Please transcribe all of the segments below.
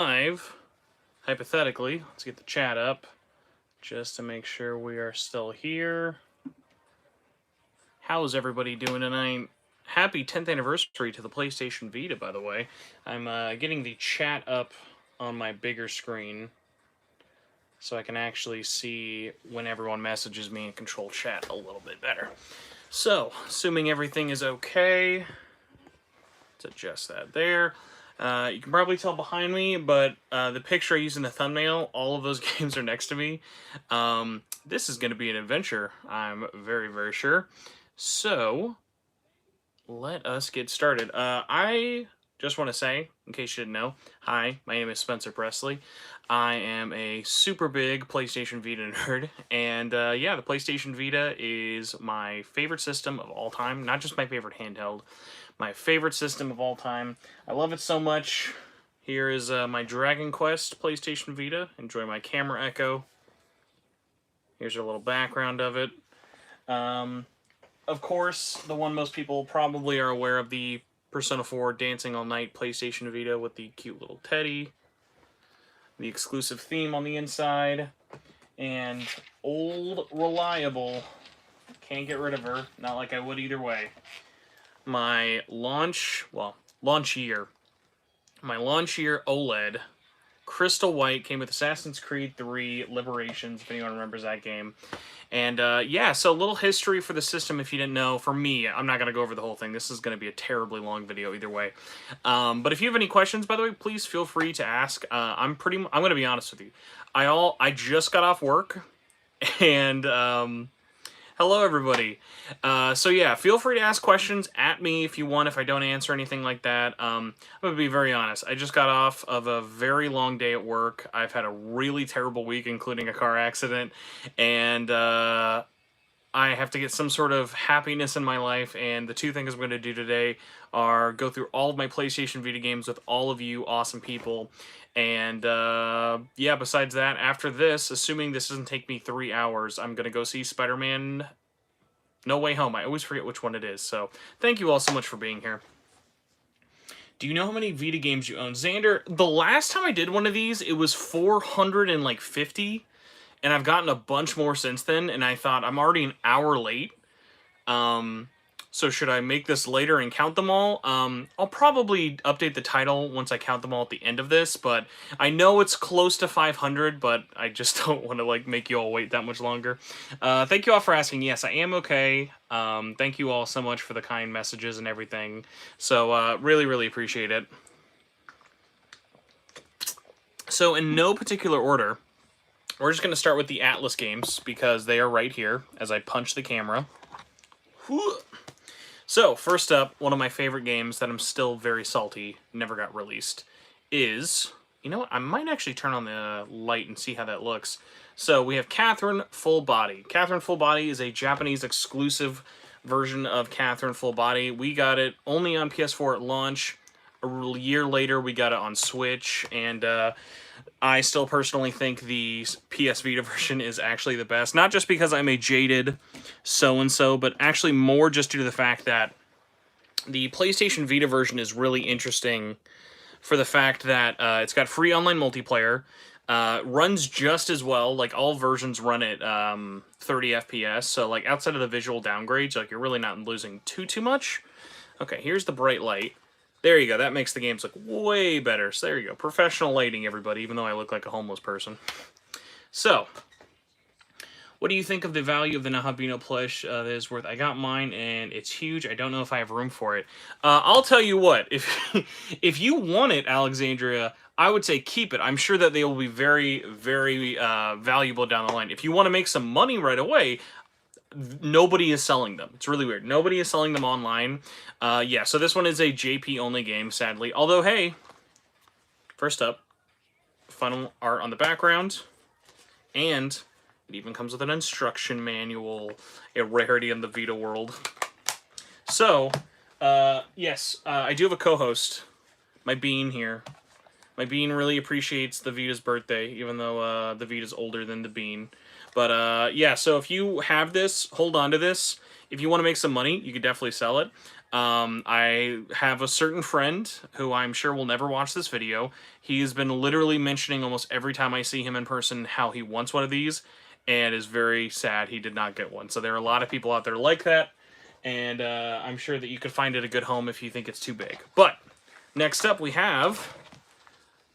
live, hypothetically. Let's get the chat up just to make sure we are still here. How is everybody doing tonight? Happy 10th anniversary to the PlayStation Vita, by the way. I'm getting the chat up on my bigger screen so I can actually see when everyone messages me and control chat a little bit better. So, assuming everything is okay, let's adjust that there. You can probably tell behind me, but the picture I used in the thumbnail, all of those games are next to me. This is going to be an adventure, I'm very, very sure. So, let us get started. I just want to say, in case you didn't know, hi, my name is Spencer Presley. I am a super big PlayStation Vita nerd, and yeah, the PlayStation Vita is my favorite system of all time, not just my favorite handheld, my favorite system of all time. I love it so much. Here is my Dragon Quest PlayStation Vita. Enjoy my camera echo. Here's a little background of it. Of course, the one most people probably are aware of, the Persona 4 Dancing All Night PlayStation Vita with the cute little teddy, the exclusive theme on the inside, and old, reliable, can't get rid of her, not like I would either way, my launch year OLED, crystal white, came with Assassin's Creed 3 Liberations, if anyone remembers that game. And yeah, so a little history for the system if you didn't know. For me, I'm not going to go over the whole thing. This is going to be a terribly long video either way. But if you have any questions, by the way, please feel free to ask. I'm going to be honest with you. I just got off work, and hello everybody. So yeah, feel free to ask questions at me if you want, if I don't answer anything like that. I'm going to be very honest. I just got off of a very long day at work. I've had a really terrible week, including a car accident, and I have to get some sort of happiness in my life, and the two things I'm going to do today are go through all of my PlayStation Vita games with all of you awesome people. And yeah, besides that, after this, assuming this doesn't take me 3 hours, I'm going to go see Spider-Man No Way Home. I always forget which one it is. So thank you all so much for being here. Do you know how many Vita games you own? Xander, the last time I did one of these, it was 450, and I've gotten a bunch more since then, and I thought I'm already an hour late. So should I make this later and count them all? I'll probably update the title once I count them all at the end of this, but I know it's close to 500, but I just don't want to like make you all wait that much longer. Thank you all for asking. Yes, I am okay. Thank you all so much for the kind messages and everything. So really, really appreciate it. So in no particular order, we're just going to start with the Atlus games because they are right here as I punch the camera. So, first up, one of my favorite games that I'm still very salty never got released is... You know what? I might actually turn on the light and see how that looks. So, we have Catherine Full Body. Catherine Full Body is a Japanese exclusive version of Catherine Full Body. We got it only on PS4 at launch. A year later, we got it on Switch, and I still personally think the PS Vita version is actually the best. Not just because I'm a jaded so-and-so, but actually more just due to the fact that the PlayStation Vita version is really interesting for the fact that it's got free online multiplayer, runs just as well, like all versions run at 30 FPS, so like outside of the visual downgrades, like you're really not losing too much. Okay, here's the bright light. There you go, that makes the games look way better. So there you go, professional lighting, everybody, even though I look like a homeless person. So, what do you think of the value of the Nahabino plush that is worth? I got mine, and it's huge. I don't know if I have room for it. I'll tell you what, if you want it, Alexandria, I would say keep it. I'm sure that they will be very, very valuable down the line. If you want to make some money right away, nobody is selling them. It's really weird. Nobody is selling them online. Yeah, so this one is a JP-only game, sadly. Although, hey, first up, fun art on the background, and it even comes with an instruction manual, a rarity in the Vita world. So, yes, I do have a co-host, my Bean here. My Bean really appreciates the Vita's birthday, even though the Vita's older than the Bean. But yeah, so if you have this, hold on to this. If you want to make some money, you could definitely sell it. I have a certain friend who I'm sure will never watch this video. He has been literally mentioning almost every time I see him in person how he wants one of these, and is very sad he did not get one. So there are a lot of people out there like that, and I'm sure that you could find it a good home if you think it's too big. But next up we have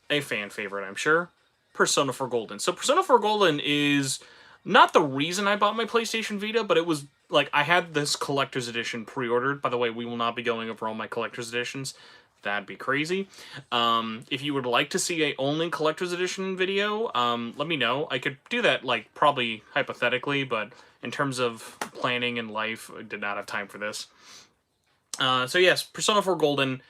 a fan favorite, I'm sure, Persona 4 Golden. So Persona 4 Golden is not the reason I bought my PlayStation Vita, but it was like I had this collector's edition pre-ordered. By the way, we will not be going over all my collector's editions. That'd be crazy. If you would like to see a only collector's edition video, let me know. I could do that, like, probably hypothetically, but in terms of planning and life, I did not have time for this. So yes, Persona 4 Golden.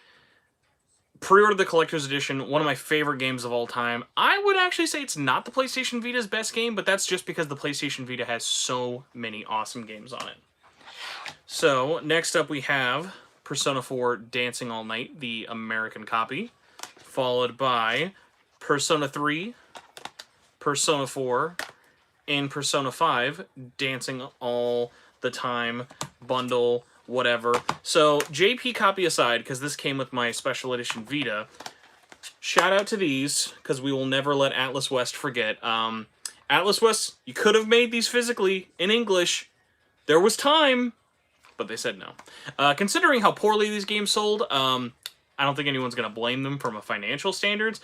Pre-ordered the collector's edition, one of my favorite games of all time. I would actually say it's not the PlayStation Vita's best game, but that's just because the PlayStation Vita has so many awesome games on it. So, next up we have Persona 4 Dancing All Night, the American copy, followed by Persona 3, Persona 4, and Persona 5 Dancing All the Time bundle, whatever. So, JP copy aside, because this came with my special edition Vita, shout out to these, because we will never let Atlus West forget. Atlus West, you could have made these physically in English. There was time, but they said no. Considering how poorly these games sold, I don't think anyone's going to blame them from a financial standards.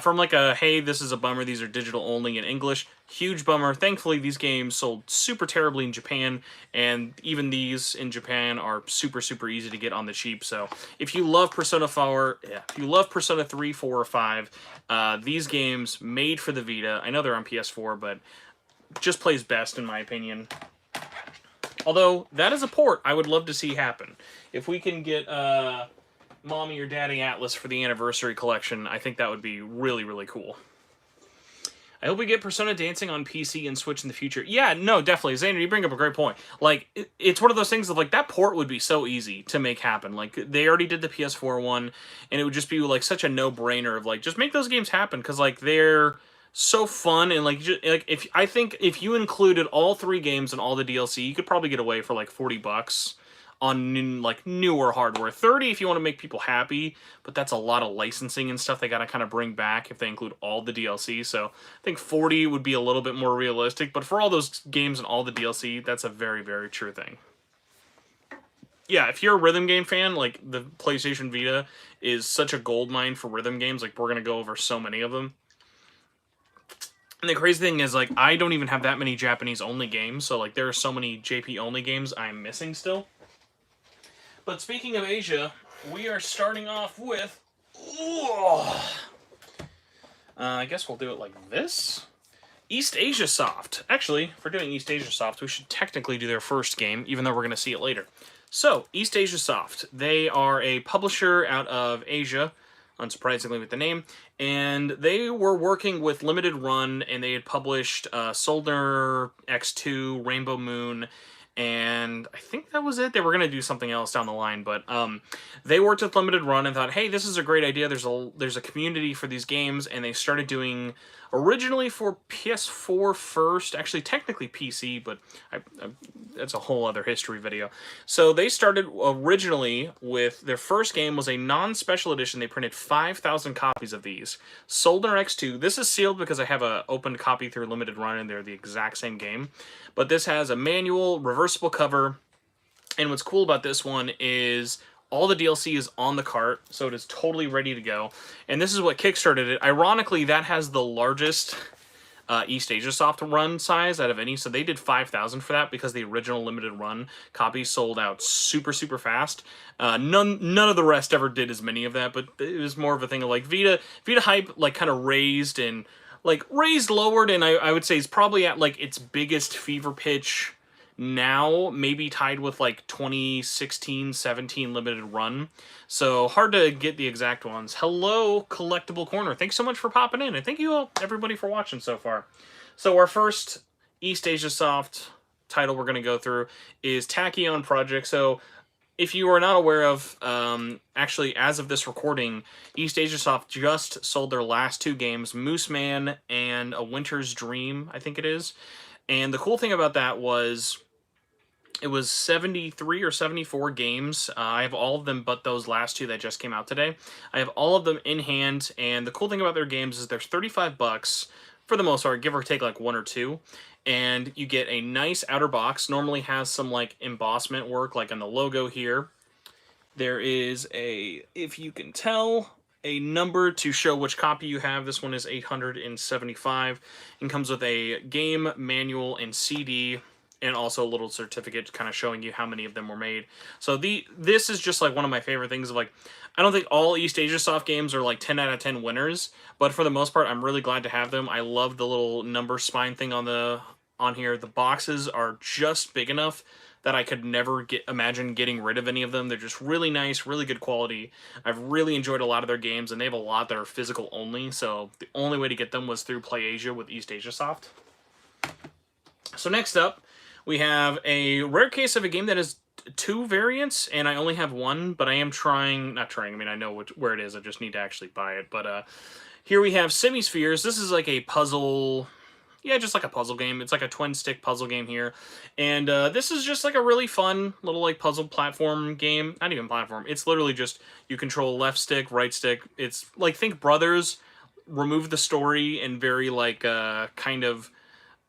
From like a, hey, this is a bummer, these are digital only in English, huge bummer. Thankfully, these games sold super terribly in Japan, and even these in Japan are super, super easy to get on the cheap. So if you love Persona 4, if you love Persona 3, 4, or 5, these games made for the Vita, I know they're on PS4, but just plays best in my opinion. Although, that is a port I would love to see happen. If we can get Mommy or Daddy Atlus for the Anniversary Collection, I think that would be really, really cool. I hope we get Persona Dancing on PC and Switch in the future. Yeah, no, definitely. Xander, you bring up a great point. Like, it's one of those things of, like, that port would be so easy to make happen. Like, they already did the PS4 one, and it would just be, like, such a no-brainer of, like, just make those games happen, because, like, they're so fun, and, like, I think if you included all 3 games and all the DLC, you could probably get away for, like, $40 on like newer hardware. 30 if you want to make people happy, but that's a lot of licensing and stuff they got to kind of bring back if they include all the DLC. So I think 40 would be a little bit more realistic, but for all those games and all the DLC, that's a very, very true thing. Yeah, if you're a rhythm game fan, like the PlayStation Vita is such a goldmine for rhythm games. Like we're going to go over so many of them. And the crazy thing is, like, I don't even have that many Japanese only games, so like there are so many JP only games I'm missing still. But speaking of Asia, we are starting off with... I guess we'll do it like this. EastAsiaSoft. Actually, if we're doing EastAsiaSoft, we should technically do their first game, even though we're going to see it later. So, EastAsiaSoft. They are a publisher out of Asia, unsurprisingly with the name, and they were working with Limited Run, and they had published Soldier X2, Rainbow Moon, and I think that was it. They were going to do something else down the line, but they worked with Limited Run and thought, hey, this is a great idea. There's a community for these games, and they started doing originally for PS4 first, actually technically PC, but that's a whole other history video. So they started originally with their first game was a non-special edition. They printed 5,000 copies of these. Soldier X2. This is sealed because I have an open copy through Limited Run, and they're the exact same game. But this has a manual, reversible cover, and what's cool about this one is all the DLC is on the cart, so it is totally ready to go. And this is what kickstarted it. Ironically, that has the largest EastAsiaSoft run size out of any, so they did 5,000 for that because the original Limited Run copy sold out super, super fast. None of the rest ever did as many of that, but it was more of a thing of like Vita hype like kind of raised lowered, and I would say is probably at like its biggest fever pitch now, maybe tied with like 2016-17 Limited Run. So hard to get the exact ones. Hello, Collectible Corner. Thanks so much for popping in, and thank you all, everybody, for watching so far. So our first EastAsiaSoft title we're going to go through is Tachyon Project. So if you are not aware of, actually, as of this recording, EastAsiaSoft just sold their last 2 games, Moose Man and A Winter's Dream, I think it is. And the cool thing about that was It was 73 or 74 games. I have all of them but those last two that just came out today. I have all of them in hand, and the cool thing about their games is they're 35 bucks for the most part, give or take like one or two. And you get a nice outer box. Normally has some like embossment work like on the logo here. There is a, if you can tell, a number to show which copy you have. This one is 875 and comes with a game manual and CD, and also a little certificate kind of showing you how many of them were made. So this is just like one of my favorite things of like, I don't think all EastAsiaSoft games are like 10 out of 10 winners, but for the most part, I'm really glad to have them. I love the little number spine thing on here. The boxes are just big enough that I could never imagine getting rid of any of them. They're just really nice, really good quality. I've really enjoyed a lot of their games, and they have a lot that are physical only, so the only way to get them was through PlayAsia with EastAsiaSoft. So next up, we have a rare case of a game that has two variants, and I only have one, but I am not trying, I mean, I know where it is, I just need to actually buy it, but here we have Semi-Spheres. This is like a puzzle... Yeah, just like a puzzle game. It's like a twin-stick puzzle game here. And this is just like a really fun little like puzzle platform game. Not even platform. It's literally just you control left stick, right stick. It's like, think Brothers, remove the story, and very like kind of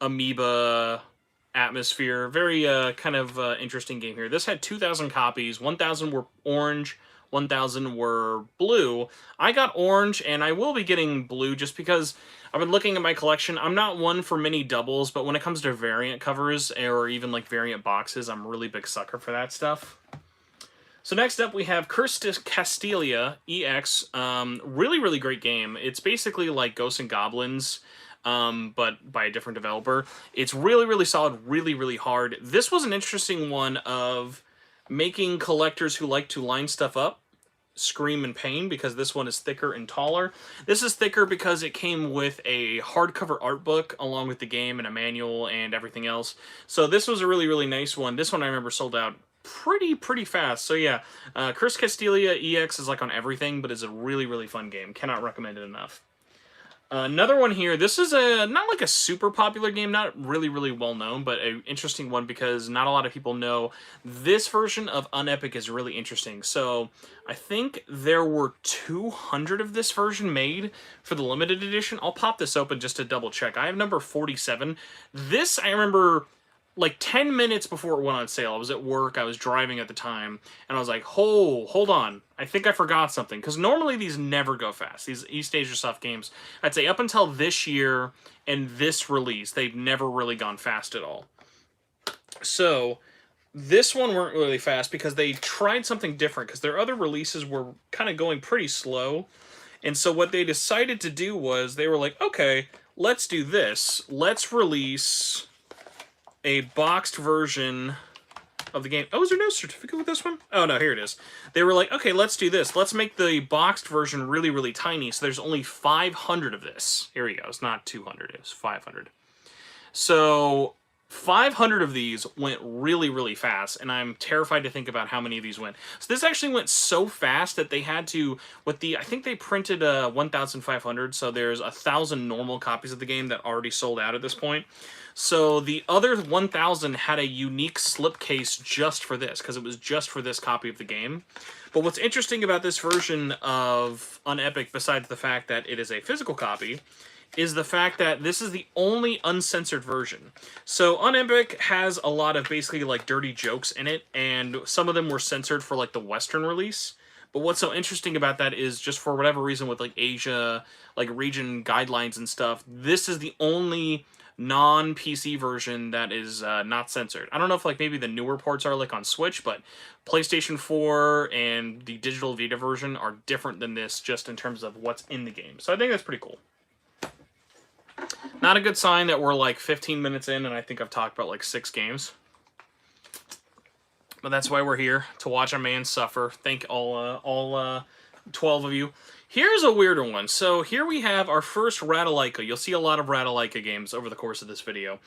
amoeba atmosphere. Very kind of interesting game here. This had 2,000 copies. 1,000 were orange. 1,000 were blue. I got orange, and I will be getting blue just because I've been looking at my collection. I'm not one for many doubles, but when it comes to variant covers or even like variant boxes, I'm a really big sucker for that stuff. So next up, we have Curse to Castilia EX. Really, really great game. It's basically like Ghosts and Goblins, but by a different developer. It's really, really solid, really, really hard. This was an interesting one of making collectors who like to line stuff up scream in pain, because this one is thicker and taller. This is thicker because it came with a hardcover art book along with the game and a manual and everything else. So this was a really, really nice one. This one I remember sold out pretty fast. So yeah, Curse Castilia EX is like on everything, but it's a really, really fun game. Cannot recommend it enough. Another one here, this is not like a super popular game, not really, really well known, but an interesting one because not a lot of people know this version of Unepic is really interesting. So I think there were 200 of this version made for the limited edition. I'll pop this open just to double check. I have number 47. This, I remember like 10 minutes before it went on sale. I was at work, I was driving at the time, and I was like, hold on, I think I forgot something. Because normally these never go fast, these EastAsiaSoft games. I'd say up until this year and this release, they've never really gone fast at all. So this one weren't really fast because they tried something different, because their other releases were kind of going pretty slow. And so what they decided to do was, they were like, okay, let's do this. Let's release a boxed version of the game. Oh, is there no certificate with this one? Oh, no, here it is. They were like, okay, let's do this. Let's make the boxed version really, really tiny, so there's only 500 of this. Here we go. It's not 200. It was 500. So 500 of these went really, really fast, and I'm terrified to think about how many of these went. So this actually went so fast that they had to, I think they printed 1,500, so there's 1,000 normal copies of the game that already sold out at this point. So the other 1,000 had a unique slipcase just for this, because it was just for this copy of the game. But what's interesting about this version of Unepic, besides the fact that it is a physical copy, is the fact that this is the only uncensored version. So Unepic has a lot of basically like dirty jokes in it, and some of them were censored for like the Western release. But what's so interesting about that is, just for whatever reason with like Asia, like region guidelines and stuff, this is the only non-PC version that is not censored. I don't know if like maybe the newer ports are like on Switch, but PlayStation 4 and the digital Vita version are different than this just in terms of what's in the game. So I think that's pretty cool. Not a good sign that we're like 15 minutes in and I think I've talked about like 6 games. But that's why we're here, to watch a man suffer. Thank all 12 of you. Here's a weirder one. So here we have our first Ratalaika. You'll see a lot of Ratalaika games over the course of this video.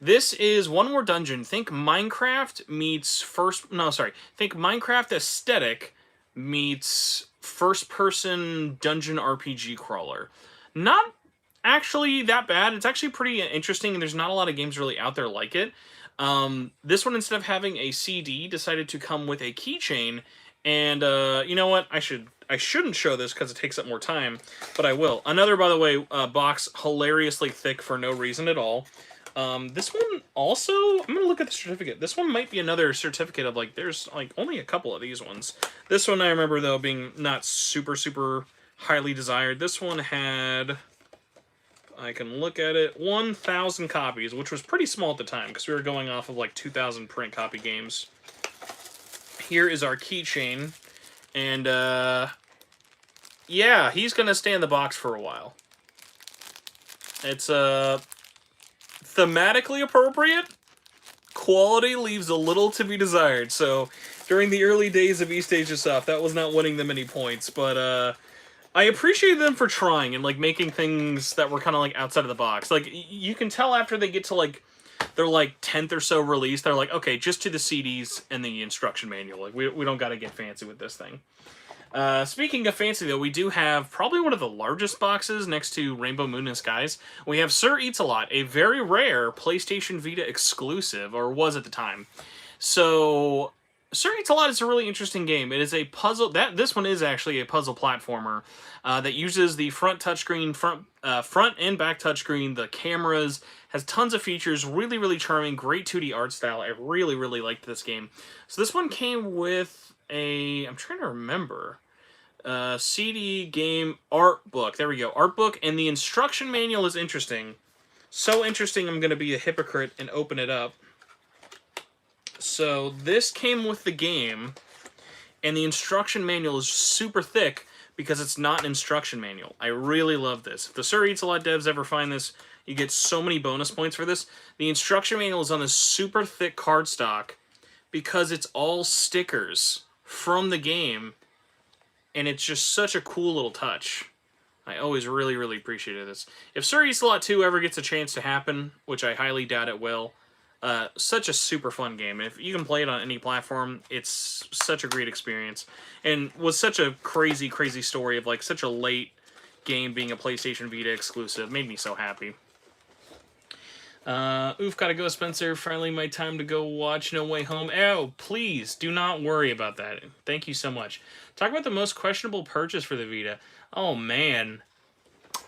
This is One More Dungeon. Think Minecraft meets think Minecraft aesthetic meets first-person dungeon RPG crawler. Not actually that bad. It's actually pretty interesting, and there's not a lot of games really out there like it. This one, instead of having a CD, decided to come with a keychain. And you know what? I shouldn't show this because it takes up more time, but I will. Another, by the way, box hilariously thick for no reason at all. This one also, I'm gonna look at the certificate. This one might be another certificate of like, there's like only a couple of these ones. This one I remember though being not super highly desired. This one had, I can look at it, 1,000 copies, which was pretty small at the time because we were going off of like 2,000 print copy games. Here is our keychain, and yeah, he's gonna stay in the box for a while. It's thematically appropriate. Quality leaves a little to be desired. So during the early days of EastAsiaSoft, that was not winning them any points, but I appreciate them for trying and like making things that were kind of like outside of the box. Like you can tell after they get to like their like 10th or so release, they're like, okay, just to the CDs and the instruction manual. Like we don't got to get fancy with this thing. Speaking of fancy, though, we do have probably one of the largest boxes next to Rainbow Moon and Skies. We have Sir Eats a Lot, a very rare PlayStation Vita exclusive, or was at the time. So Sir Eats a Lot is a really interesting game. It is a puzzle. This one is actually a puzzle platformer that uses the front touchscreen, front and back touchscreen. The cameras has tons of features. Really charming. Great 2D art style. I really liked this game. So this one came with a, I'm trying to remember, CD game art book. There we go, art book, and the instruction manual is interesting. So interesting, I'm going to be a hypocrite and open it up. So this came with the game, and the instruction manual is super thick because it's not an instruction manual. I really love this. If the Sir Eats a Lot devs ever find this, you get so many bonus points for this. The instruction manual is on this super thick cardstock because it's all stickers from the game, and it's just such a cool little touch. I always really appreciated this. If Sir Eats a Lot 2 ever gets a chance to happen, which I highly doubt it will, such a super fun game. If you can play it on any platform, it's such a great experience, and was such a crazy story of like such a late game being a PlayStation Vita exclusive. Made me so happy. Oof, gotta go, Spencer. Finally, my time to go watch No Way Home. Oh, please, do not worry about that. Thank you so much. Talk about the most questionable purchase for the Vita. Oh, man.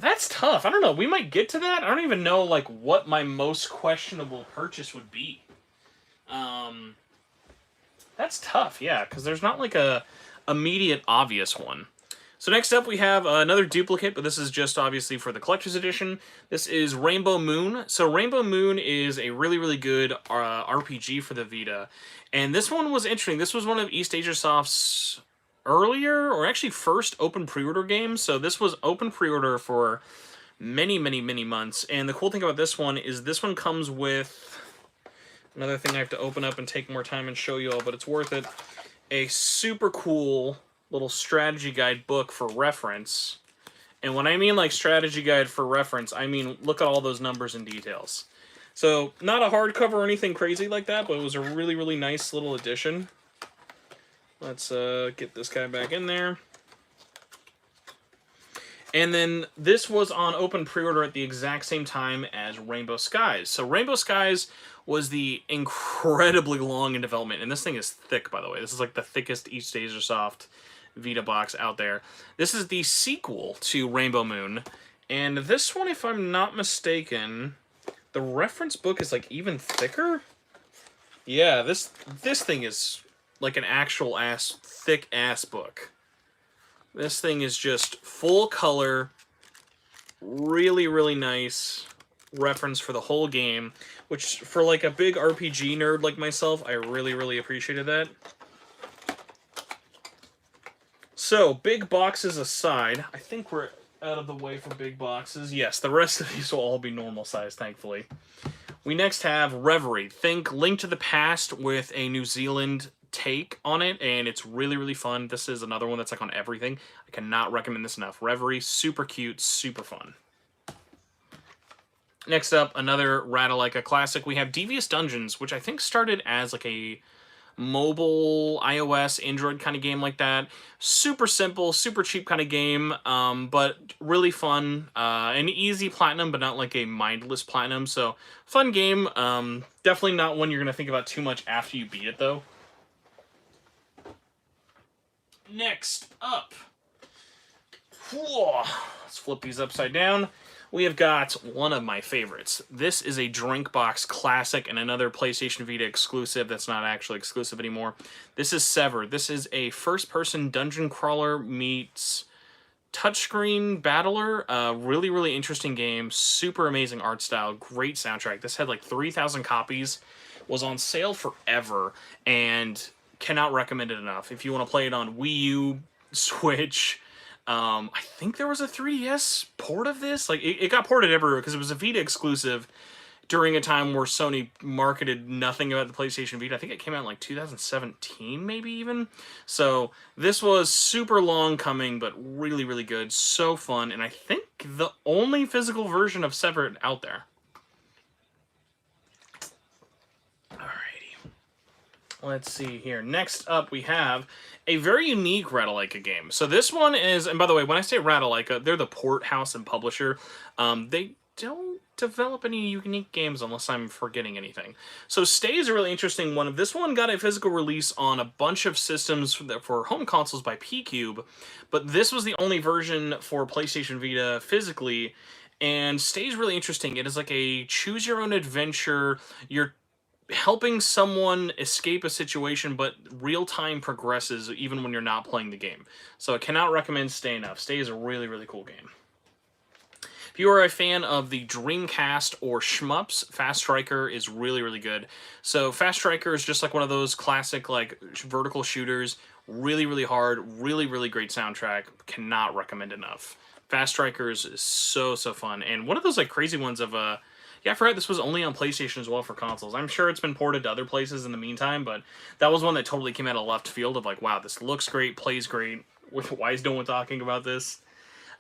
That's tough. I don't know. We might get to that. I don't even know, like, what my most questionable purchase would be. That's tough, yeah, because there's not, like, a immediate obvious one. So next up we have another duplicate, but this is just obviously for the collector's edition. This is Rainbow Moon. So Rainbow Moon is a really good RPG for the Vita. And this one was interesting. This was one of EastAsiaSoft's earlier, or actually first open pre-order games. So this was open pre-order for many months. And the cool thing about this one is this one comes with, another thing I have to open up and take more time and show you all, but it's worth it, a super cool little strategy guide book for reference. And when I mean like strategy guide for reference, I mean look at all those numbers and details. So not a hardcover or anything crazy like that, but it was a really nice little addition. Let's get this guy back in there. And then this was on open pre-order at the exact same time as Rainbow Skies. So Rainbow Skies was the incredibly long in development, and this thing is thick, by the way. This is like the thickest EastAsiaSoft Vita box out there. This is the sequel to Rainbow Moon, and this one, if I'm not mistaken, the reference book is like even thicker. Yeah, this thing is like an actual thick ass book. This thing is just full color, really nice reference for the whole game, which for like a big RPG nerd like myself, I really appreciated that. So, big boxes aside, I think we're out of the way for big boxes. Yes, the rest of these will all be normal size, thankfully. We next have Reverie. Think Link to the Past with a New Zealand take on it, and it's really fun. This is another one that's like on everything. I cannot recommend this enough. Reverie, super cute, super fun. Next up, another Ratalaika classic. We have Devious Dungeons, which I think started as like a mobile, iOS, Android kind of game like that. Super simple, super cheap kind of game, but really fun. An easy platinum, but not like a mindless platinum. So fun game. Definitely not one you're going to think about too much after you beat it, though. Next up, let's flip these upside down. We have got one of my favorites. This is a Drinkbox classic and another PlayStation Vita exclusive that's not actually exclusive anymore. This is Severed. This is a first-person dungeon crawler meets touchscreen battler. Really, really interesting game. Super amazing art style. Great soundtrack. This had like 3,000 copies. Was on sale forever and cannot recommend it enough. If you want to play it on Wii U, Switch, I think there was a 3DS port of this. Like, it got ported everywhere because it was a Vita exclusive during a time where Sony marketed nothing about the PlayStation Vita. I think it came out in like 2017, maybe even. So this was super long coming, but really, really good. So fun, and I think the only physical version of Severed out there. Let's see here. Next up, we have a very unique Ratalaika game. So this one is, and by the way, when I say Ratalaika, they're the port house and publisher. They don't develop any unique games unless I'm forgetting anything. So Stay is a really interesting one. This one got a physical release on a bunch of systems for home consoles by P-Cube, but this was the only version for PlayStation Vita physically, and Stay is really interesting. It is like a choose-your-own-adventure. You're helping someone escape a situation, but real-time progresses even when you're not playing the game. So I cannot recommend Stay enough. Stay is a really, really cool game. If you are a fan of the Dreamcast or shmups, Fast Striker is really, really good. So Fast Striker is just like one of those classic like vertical shooters. Really, really hard. Really, really great soundtrack. Cannot recommend enough. Fast Strikers is so, so fun. And one of those like crazy ones of yeah, I forgot this was only on PlayStation as well for consoles. I'm sure it's been ported to other places in the meantime, but that was one that totally came out of left field of like, wow, this looks great, plays great. Why is no one talking about this?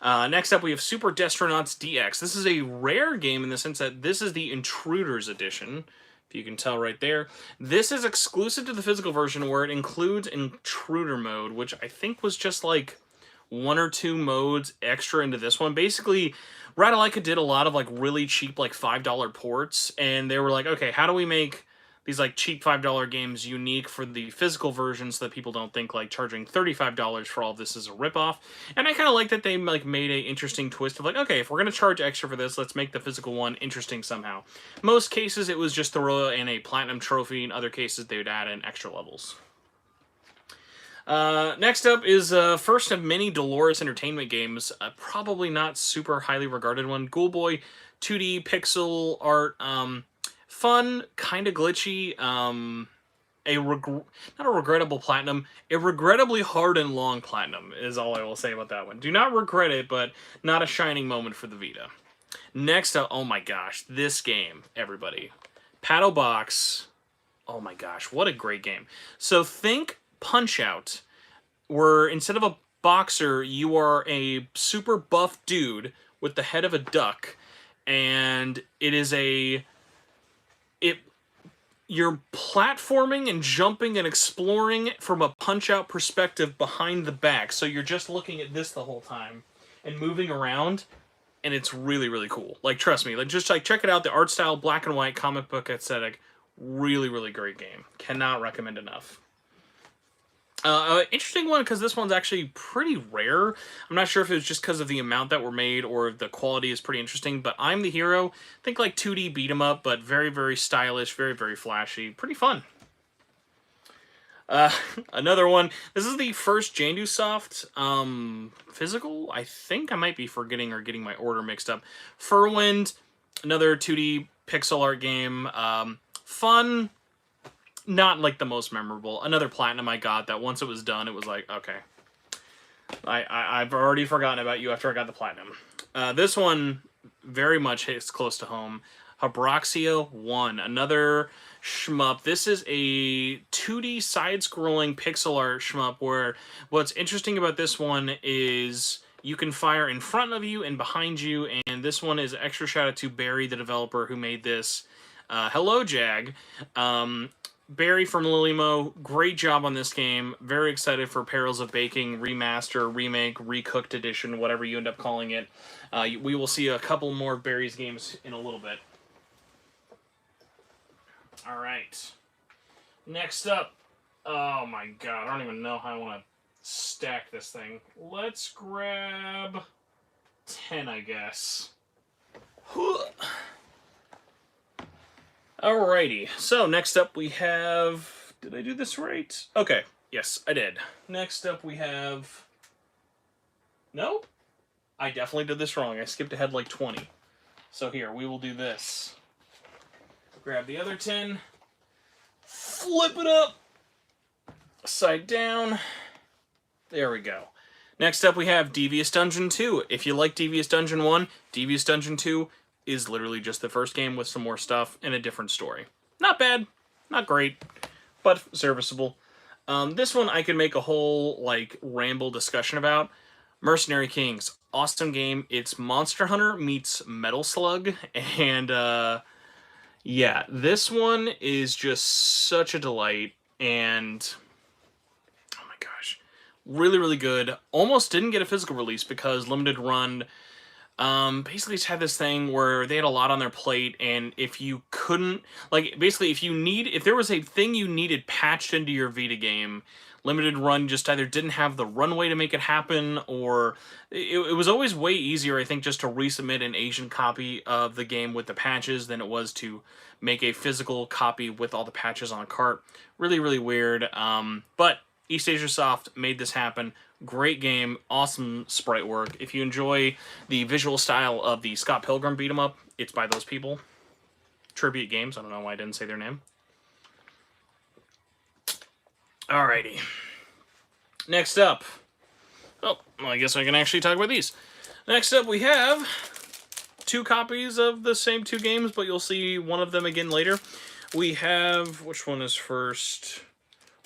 Next up, we have Super Destronauts DX. This is a rare game in the sense that this is the Intruders Edition, if you can tell right there. This is exclusive to the physical version where it includes Intruder mode, which I think was just like 1 or 2 modes extra into this one. Basically, Ratalaika did a lot of like really cheap like $5 ports, and they were like, okay, how do we make these like cheap $5 games unique for the physical version so that people don't think like charging $35 for all of this is a ripoff? And I kind of like that they like made a interesting twist of like, okay, if we're gonna charge extra for this, let's make the physical one interesting somehow. Most cases it was just throw in a platinum trophy. In other cases they would add in extra levels. Next up is first of many Dolores Entertainment games. Probably not super highly regarded one. Ghoul Boy, 2D pixel art. Fun, kind of glitchy. Not a regrettable platinum. A regrettably hard and long platinum is all I will say about that one. Do not regret it, but not a shining moment for the Vita. Next up, oh my gosh, this game, everybody. Paddle Box. Oh my gosh, what a great game. So think Punch-Out, where instead of a boxer, you are a super buff dude with the head of a duck, and it is you're platforming and jumping and exploring from a Punch-Out perspective behind the back, so you're just looking at this the whole time and moving around, and it's really, really cool. Like, trust me, like just like check it out. The art style, black and white, comic book aesthetic, really, really great game. Cannot recommend enough. Interesting one because this one's actually pretty rare. I'm not sure if it was just because of the amount that were made or if the quality is pretty interesting, but I'm the Hero. Think like 2D beat 'em up, but very, very stylish, very, very flashy. Pretty fun. Another one. This is the first EastAsiaSoft physical. I think I might be forgetting or getting my order mixed up. Furwind, another 2D pixel art game. Fun. Not like the most memorable. Another platinum I got that once it was done, it was like, okay. I've already forgotten about you after I got the platinum. This one very much hits close to home. Habroxia 1, another shmup. This is a 2D side-scrolling pixel art shmup where what's interesting about this one is you can fire in front of you and behind you, and this one is extra shout out to Barry, the developer who made this. Hello, Jag. Barry from Lilimo, great job on this game. Very excited for Perils of Baking remaster, remake, recooked edition, whatever you end up calling it. We will see a couple more Barry's games in a little bit. All right. Next up, oh my god, I don't even know how I want to stack this thing. Let's grab 10, I guess. Alrighty, so next up we have... Did I do this right? Okay, yes, I did. Next up we have... No? I definitely did this wrong. I skipped ahead like 20. So here, we will do this. Grab the other 10. Flip it up. Side down. There we go. Next up we have Devious Dungeon 2. If you like Devious Dungeon 1, Devious Dungeon 2 is literally just the first game with some more stuff and a different story. Not bad, not great, but serviceable. This one I could make a whole, like, ramble discussion about. Mercenary Kings, awesome game. It's Monster Hunter meets Metal Slug, and, yeah, this one is just such a delight, and... oh my gosh. Really, really good. Almost didn't get a physical release because Limited Run... basically just had this thing where they had a lot on their plate, and if you couldn't, like, basically if there was a thing you needed patched into your Vita game, Limited Run just either didn't have the runway to make it happen, or it was always way easier, I think, just to resubmit an Asian copy of the game with the patches than it was to make a physical copy with all the patches on a cart. Really, really weird, but EastAsiaSoft made this happen. Great game, awesome sprite work. If you enjoy the visual style of the Scott Pilgrim beat 'em up, it's by those people. Tribute Games, I don't know why I didn't say their name. Alrighty. Next up. Oh, well, I guess I can actually talk about these. Next up we have 2 copies of the same 2 games, but you'll see one of them again later. We have, which one is first?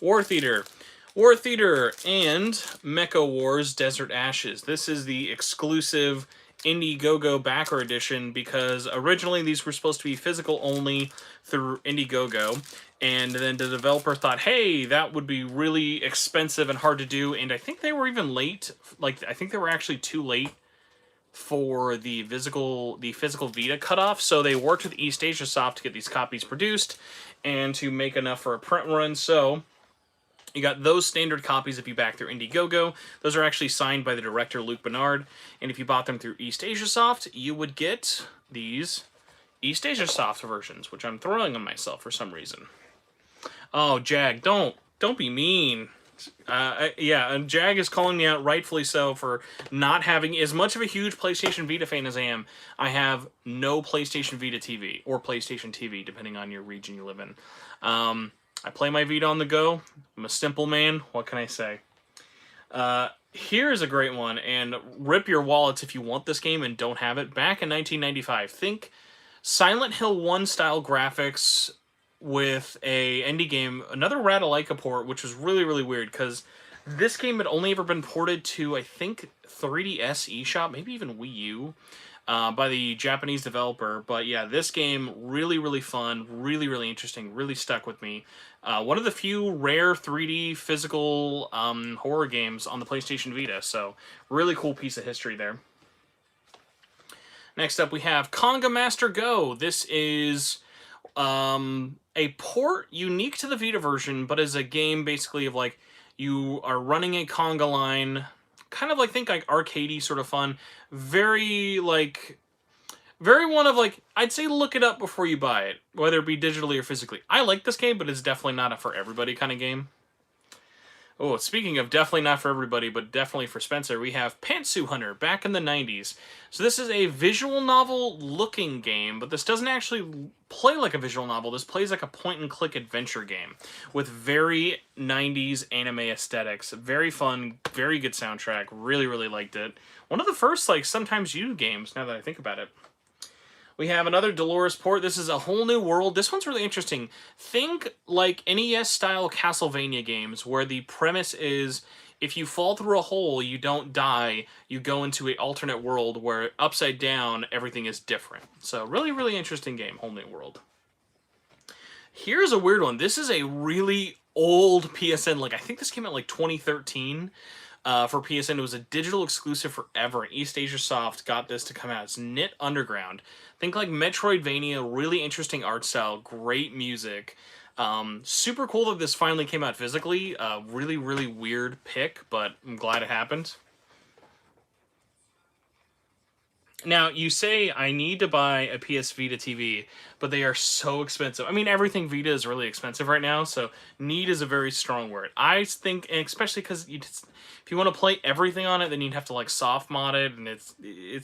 War Theater. War Theater and Mecha Wars Desert Ashes. This is the exclusive Indiegogo backer edition because originally these were supposed to be physical only through Indiegogo, and then the developer thought, hey, that would be really expensive and hard to do, and I think they were even late. Like, I think they were actually too late for the physical Vita cutoff, so they worked with EastAsiaSoft to get these copies produced and to make enough for a print run, so... you got those standard copies if you back through Indiegogo. Those are actually signed by the director, Luke Bernard. And if you bought them through EastAsiaSoft, you would get these EastAsiaSoft versions, which I'm throwing on myself for some reason. Oh, Jag, don't be mean. Yeah, and Jag is calling me out, rightfully so, for not having... as much of a huge PlayStation Vita fan as I am, I have no PlayStation Vita TV, or PlayStation TV, depending on your region you live in. I play my Vita on the go. I'm a simple man. What can I say? Here's a great one, and rip your wallets if you want this game and don't have it. Back in 1995, think Silent Hill 1 style graphics with a indie game, another Ratalaika port, which was really, really weird because this game had only ever been ported to, I think, 3DS eShop, maybe even Wii U. By the Japanese developer, but yeah, this game, really, really fun, really, really interesting, really stuck with me. One of the few rare 3D physical horror games on the PlayStation Vita, so really cool piece of history there. Next up we have Conga Master Go. This is a port unique to the Vita version, but is a game basically of like, you are running a conga line, kind of like, think like arcadey sort of fun. Very one of like, I'd say look it up before you buy it, whether it be digitally or physically. I like this game, but it's definitely not a for everybody kind of game. Oh, speaking of definitely not for everybody, but definitely for Spencer, we have Pantsu Hunter back in the 90s. So this is a visual novel looking game, but this doesn't actually play like a visual novel. This plays like a point-and-click adventure game with very 90s anime aesthetics. Very fun, very good soundtrack. Really, really liked it. One of the first, like, sometimes used games, now that I think about it. We have another Dolores port. This is A Whole New World. This one's really interesting. Think like NES-style Castlevania games, where the premise is if you fall through a hole, you don't die. You go into an alternate world where upside down, everything is different. So really, really interesting game, Whole New World. Here's a weird one. This is a really old PSN. Like, I think this came out like 2013 for PSN. It was a digital exclusive forever. EastAsiaSoft got this to come out. It's Knit Underground. Think like Metroidvania, really interesting art style, great music. Super cool that this finally came out physically. Really, really weird pick, but I'm glad it happened. Now, you say I need to buy a PS Vita TV, but they are so expensive. I mean, everything Vita is really expensive right now, so need is a very strong word. I think, and especially because if you want to play everything on it, then you'd have to like soft mod it, and it's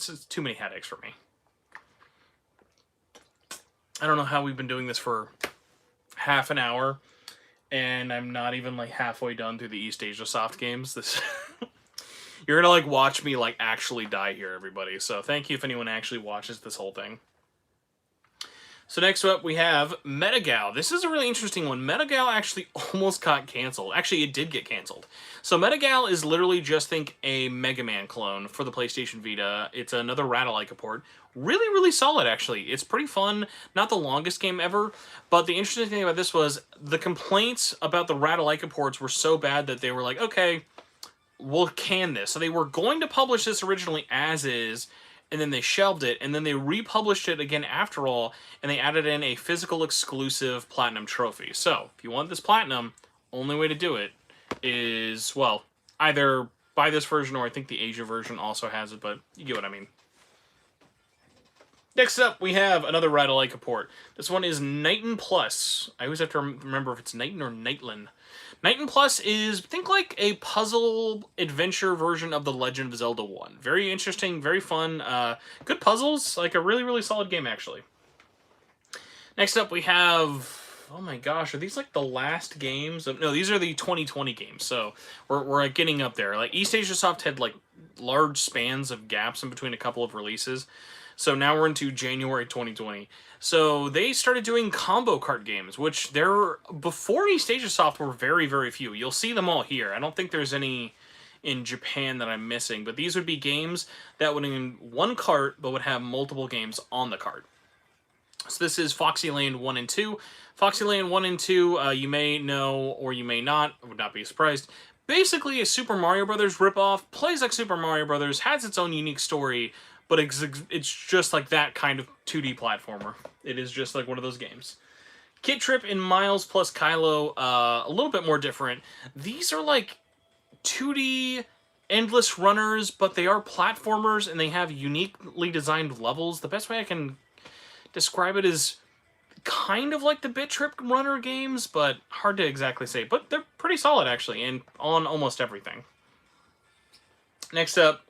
just too many headaches for me. I don't know how we've been doing this for half an hour, and I'm not even like halfway done through the EastAsiaSoft games. This You're gonna like watch me like actually die here, everybody. So thank you if anyone actually watches this whole thing. So next up we have Metagal. This is a really interesting one. Metagal actually almost got canceled. Actually, it did get canceled. So Metagal is literally just think a Mega Man clone for the PlayStation Vita. It's another Ratalaika port. Really, really solid, actually. It's pretty fun. Not the longest game ever, but the interesting thing about this was the complaints about the Ratalaika ports were so bad that they were like, okay, we'll can this. So they were going to publish this originally as is, and then they shelved it, and then they republished it again after all, and they added in a physical exclusive Platinum trophy. So, if you want this Platinum, only way to do it is, well, either buy this version, or I think the Asia version also has it, but you get what I mean. Next up, we have another Ratalaika port. This one is Nightin Plus. I always have to remember if it's Nightin or Nightlin. Nightin Plus is, think like a puzzle adventure version of The Legend of Zelda 1. Very interesting, very fun, good puzzles, like a really, really solid game, actually. Next up, we have, oh my gosh, are these like the last games? No, these are the 2020 games, so we're getting up there. Like, EastAsiaSoft had like large spans of gaps in between a couple of releases. So now we're into January 2020. So they started doing combo cart games, which before EastAsiaSoft were very, very few. You'll see them all here. I don't think there's any in Japan that I'm missing, but these would be games that would in one cart, but would have multiple games on the cart. So this is Foxyland 1 and 2. Foxyland 1 and 2, you may know or you may not, I would not be surprised. Basically a Super Mario Brothers ripoff, plays like Super Mario Brothers, has its own unique story, but it's just like that kind of 2D platformer. It is just like one of those games. Kid Trip and Miles plus Kylo, a little bit more different. These are like 2D endless runners, but they are platformers and they have uniquely designed levels. The best way I can describe it is kind of like the Bit Trip runner games, but hard to exactly say. But they're pretty solid, actually, and on almost everything. Next up,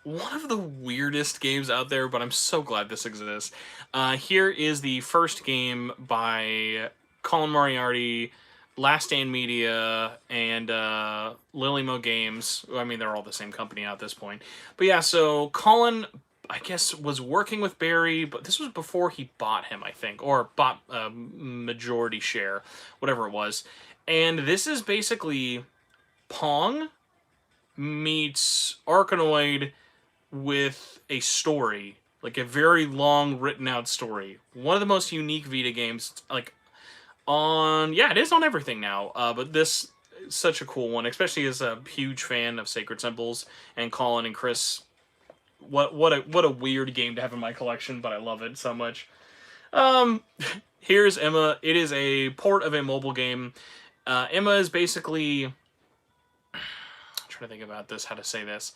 one of the weirdest games out there, but I'm so glad this exists. Here is the first game by Colin Moriarty, Last Stand Media, and Lilymo Games. I mean, they're all the same company now at this point. But yeah, so Colin, I guess, was working with Barry, but this was before he bought him, I think, or bought a majority share, whatever it was. And this is basically Pong meets Arkanoid with a story, like a very long written out story. One of the most unique Vita games, like yeah, it is on everything now, but this is such a cool one, especially as a huge fan of Sacred Symbols, and Colin and Chris, what a weird game to have in my collection, but I love it so much. Here's Emma. It is a port of a mobile game. Emma is basically, I'm trying to think about this, how to say this.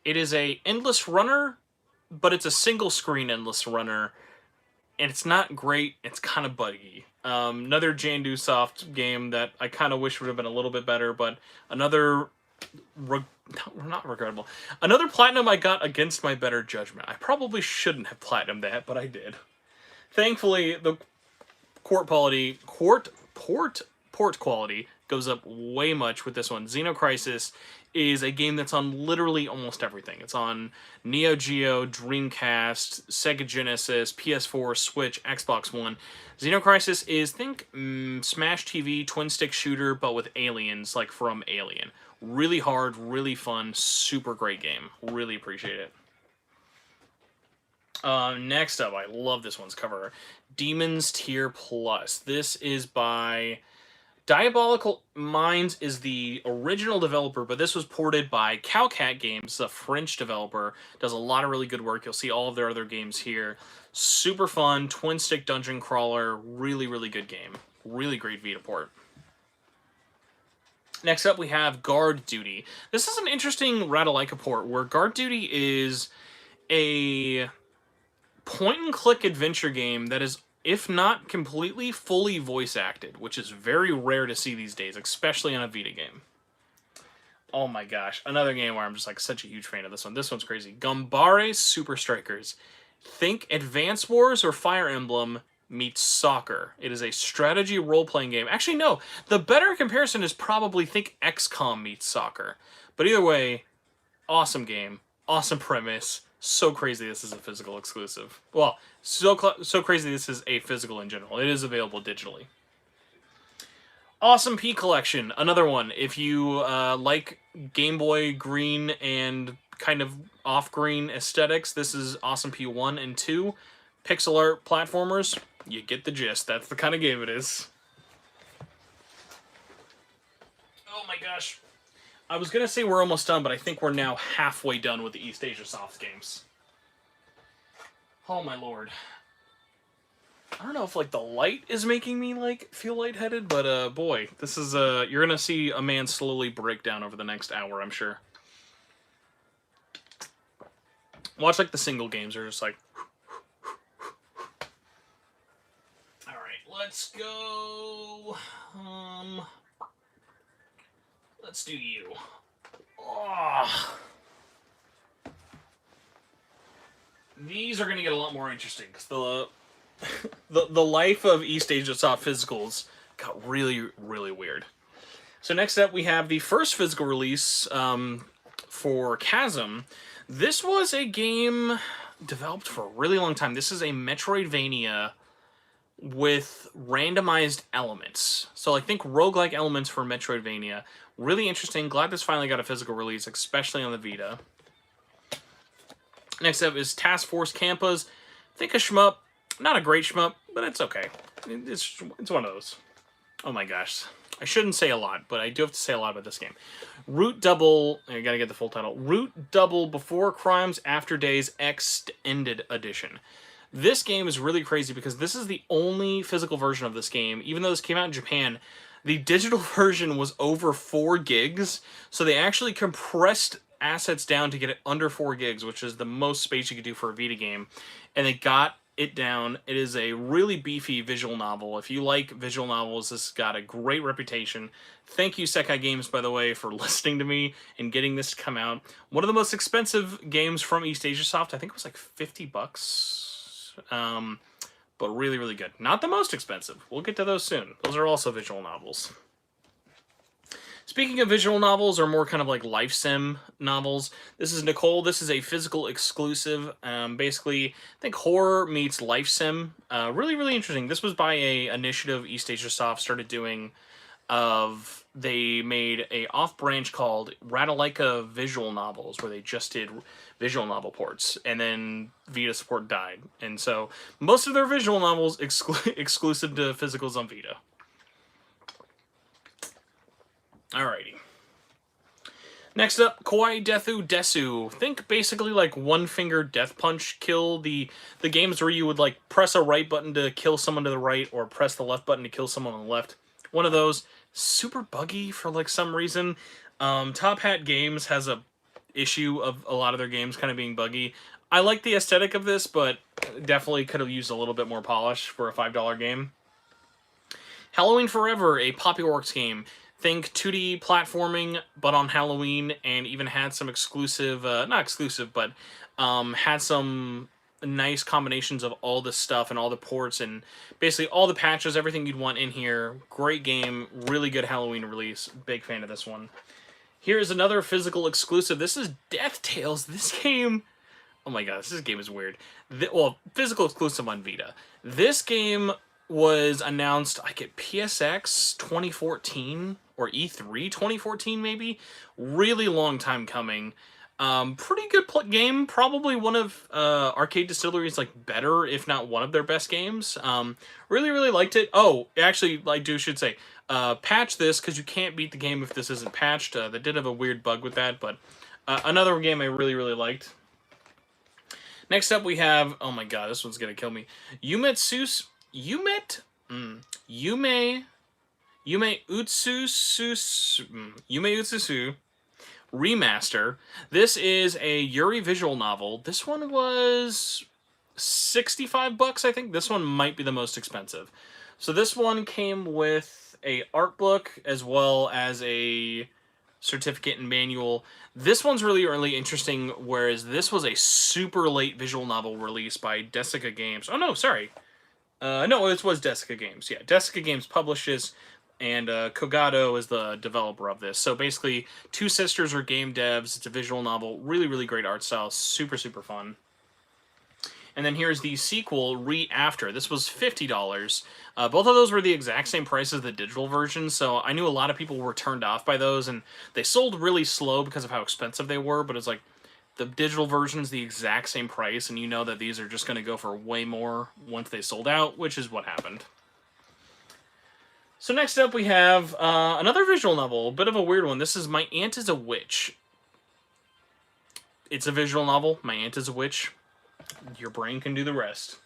It is a endless runner, but it's a single screen endless runner, and it's not great. It's kind of buggy. Another JanduSoft game that I kind of wish would have been a little bit better, but another not regrettable. Another platinum I got against my better judgment. I probably shouldn't have platinumed that, but I did. Thankfully, the port quality goes up way much with this one. Xenocrisis is a game that's on literally almost everything. It's on Neo Geo, Dreamcast, Sega Genesis, PS4, Switch, Xbox One. Xenocrisis is, think, Smash TV, twin-stick shooter, but with aliens, like from Alien. Really hard, really fun, super great game. Really appreciate it. Next up, I love this one's cover. Demon's Tier Plus. This is by Diabolical Minds is the original developer, but this was ported by Cowcat Games, a French developer. Does a lot of really good work. You'll see all of their other games here. Super fun, twin-stick dungeon crawler. Really, really good game. Really great Vita port. Next up, we have Guard Duty. This is an interesting Ratalaika port, where Guard Duty is a point-and-click adventure game that is, if not completely, fully voice-acted, which is very rare to see these days, especially on a Vita game. Oh my gosh, another game where I'm just like such a huge fan of this one. This one's crazy. Gambare Super Strikers. Think Advance Wars or Fire Emblem meets soccer. It is a strategy role-playing game. Actually, no. The better comparison is probably think XCOM meets soccer. But either way, awesome game. Awesome premise. So crazy this is a physical exclusive. Well, so crazy this is a physical in general. It is available digitally. Awesome P Collection. Another one. If you like Game Boy green and kind of off-green aesthetics, this is Awesome P 1 and 2. Pixel art platformers. You get the gist. That's the kind of game it is. Oh my gosh. I was going to say we're almost done, but I think we're now halfway done with the EastAsiaSoft games. Oh my lord. I don't know if, like, the light is making me, like, feel lightheaded, but, boy, this is, you're going to see a man slowly break down over the next hour, I'm sure. Watch, like, the single games are just like... Alright, let's go... Let's do you. Oh. These are going to get a lot more interesting, because the life of EastAsiaSoft physicals got really, really weird. So next up, we have the first physical release for Chasm. This was a game developed for a really long time. This is a Metroidvania with randomized elements. So I think roguelike elements for Metroidvania. Really interesting. Glad this finally got a physical release, especially on the Vita. Next up is Task Force Campas. Think a shmup. Not a great shmup, but it's okay. It's one of those. Oh my gosh. I shouldn't say a lot, but I do have to say a lot about this game. Root Double, I gotta get the full title. Root Double Before Crimes After Days Extended Edition. This game is really crazy because this is the only physical version of this game. Even though this came out in Japan, the digital version was over 4 gigs, so they actually compressed assets down to get it under 4 gigs, which is the most space you could do for a Vita game, and they got it down. It is a really beefy visual novel. If you like visual novels, this has got a great reputation. Thank you, Sekai Games, by the way, for listening to me and getting this to come out. One of the most expensive games from EastAsiaSoft. I think it was like $50. But really, really good. Not the most expensive. We'll get to those soon. Those are also visual novels. Speaking of visual novels, or more kind of like life sim novels, this is Nicole. This is a physical exclusive. Basically, I think horror meets life sim. Really, really interesting. This was by a initiative EastAsiaSoft started doing. They made a off-branch called Ratalaika Visual Novels, where they just did visual novel ports, and then Vita support died. And so most of their visual novels exclusive to physicals on Vita. Alrighty. Next up, Kawaii Dethu Desu. Think basically like one-finger death punch kill. The games where you would like press a right button to kill someone to the right, or press the left button to kill someone on the left. One of those. Super buggy for like some reason. Top Hat Games has a issue of a lot of their games kind of being buggy. I like the aesthetic of this, but definitely could have used a little bit more polish for a $5 game. Halloween Forever, a Poppyworks game. Think 2D platforming, but on Halloween, and even had some exclusive, not exclusive, but had some nice combinations of all the stuff and all the ports and basically all the patches, everything you'd want in here. Great game, really good Halloween release. Big fan of this one. Here's another physical exclusive. This is Death Tales. This game, oh my gosh, this game is weird. Well, physical exclusive on Vita. This game was announced like at PSX 2014 or E3 2014 maybe. Really long time coming. Pretty good game. Probably one of Arcade Distillery's like better, if not one of their best games. Really, really liked it. Oh, actually, I should say, patch this because you can't beat the game if this isn't patched. They did have a weird bug with that, but another game I really, really liked. Next up, we have, oh my god, this one's gonna kill me. Yume Utsusu Remaster. This is a Yuri visual novel. This one was $65, I think. This one might be the most expensive. So this one came with a art book as well as a certificate and manual. This one's really interesting, whereas this was a super late visual novel release by Desica Games. Oh no, sorry. No, it was Desica Games. Yeah, Desica Games published this, and Kogado is the developer of this. So basically, two sisters are game devs. It's a visual novel. Really, really great art style. Super, super fun. And then here's the sequel, Re-After. This was $50. Both of those were the exact same price as the digital version, so I knew a lot of people were turned off by those, and they sold really slow because of how expensive they were, but it's like, the digital version's the exact same price, and you know that these are just going to go for way more once they sold out, which is what happened. So next up we have another visual novel, a bit of a weird one. This is My Aunt is a Witch. It's a visual novel. My Aunt is a Witch. Your brain can do the rest.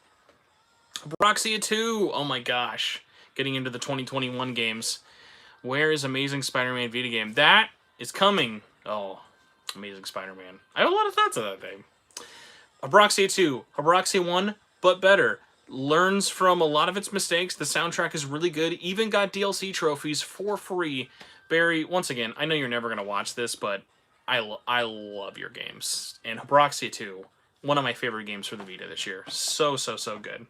Broxia 2. Oh my gosh. Getting into the 2021 games. Where is Amazing Spider-Man Vita game? That is coming. Oh, Amazing Spider-Man. I have a lot of thoughts on that thing. Broxia 2. Broxia 1, but better. Learns from a lot of its mistakes. The soundtrack is really good. Even got DLC trophies for free. Barry, once again, I know you're never going to watch this, but I love your games. And Broxia 2. One of my favorite games for the Vita this year. So good.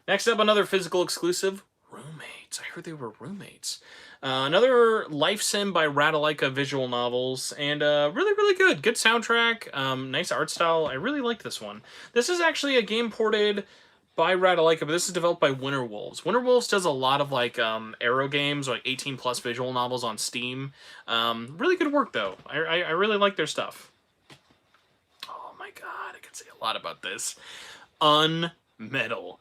Next up, another physical exclusive, Roommates. I heard they were roommates. Another life sim by Ratalaika visual novels, and really good. Good soundtrack, nice art style. I really like this one. This is actually a game ported by Ratalaika, but this is developed by Winter Wolves. Winter Wolves does a lot of like Arrow games, like 18+ visual novels on Steam. Really good work though. I really like their stuff. My god, I could say a lot about this. Unmetal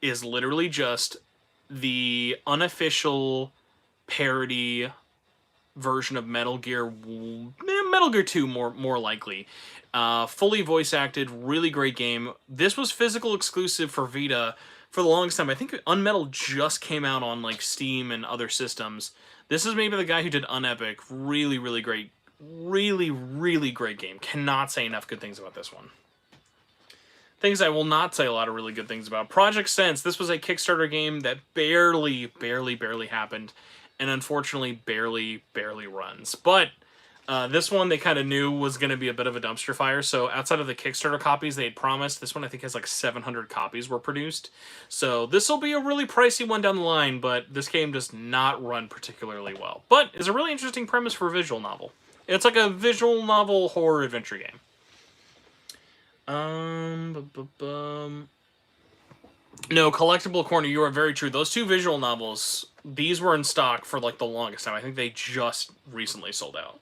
is literally just the unofficial parody version of Metal Gear 2, more likely. Fully voice acted, really great game. This was physical exclusive for Vita for the longest time. I think Unmetal just came out on like Steam and other systems. This is maybe the guy who did Unepic. Really great. Really great game. Cannot say enough good things about this one. Things I will not say a lot of really good things about. Project Sense. This was a Kickstarter game that barely happened, and unfortunately barely runs. But this one they kind of knew was going to be a bit of a dumpster fire, so outside of the Kickstarter copies they had promised, this one I think has like 700 copies were produced. So this will be a really pricey one down the line, but this game does not run particularly well. But it's a really interesting premise for a visual novel. It's like a visual novel horror adventure game. No, Collectible Corner, you are very true. Those two visual novels, these were in stock for like the longest time. I think they just recently sold out.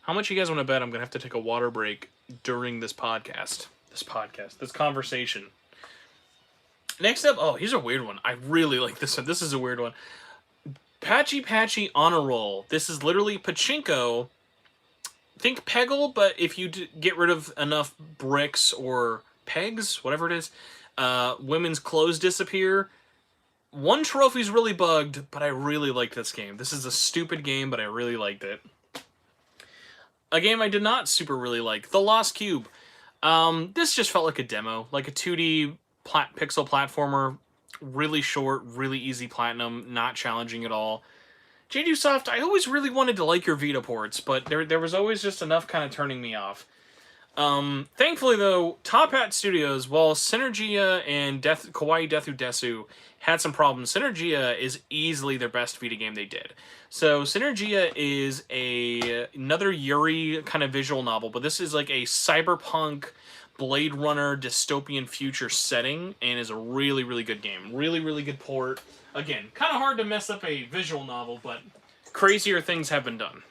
How much you guys want to bet I'm going to have to take a water break during this podcast? This conversation. Next up, oh, here's a weird one. I really like this one. This is a weird one. Patchy Honor Roll. This is literally pachinko. Think Peggle, but if you get rid of enough bricks or pegs, whatever it is, women's clothes disappear. One trophy's really bugged, but I really like this game. This is a stupid game, but I really liked it. A game I did not super really like, The Lost Cube. This just felt like a demo, like a 2D pixel platformer, really short, really easy platinum, not challenging at all. EastAsiaSoft, I always really wanted to like your Vita ports, but there was always just enough kind of turning me off. Thankfully though, Top Hat Studios, while Synergia and Kawaii Deathu Desu had some problems, Synergia is easily their best Vita game they did. So Synergia is another Yuri kind of visual novel, but this is like a cyberpunk Blade Runner dystopian future setting, and is a really, really good game. Really, really good port. Again, kind of hard to mess up a visual novel, but crazier things have been done.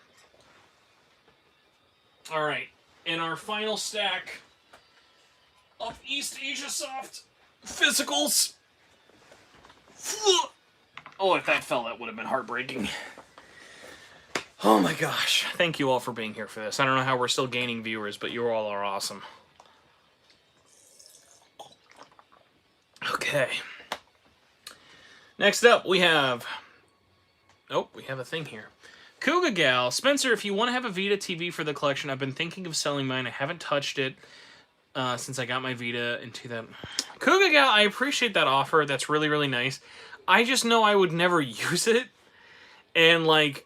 Alright, in our final stack of EastAsiaSoft physicals. Oh, if that fell, that would have been heartbreaking. Oh my gosh. Thank you all for being here for this. I don't know how we're still gaining viewers, but you all are awesome. Okay. Next up, we have... Oh, we have a thing here. Cougar Gal. Spencer, if you want to have a Vita TV for the collection, I've been thinking of selling mine. I haven't touched it since I got my Vita into that. Cougar Gal, I appreciate that offer. That's really, really nice. I just know I would never use it. And, like,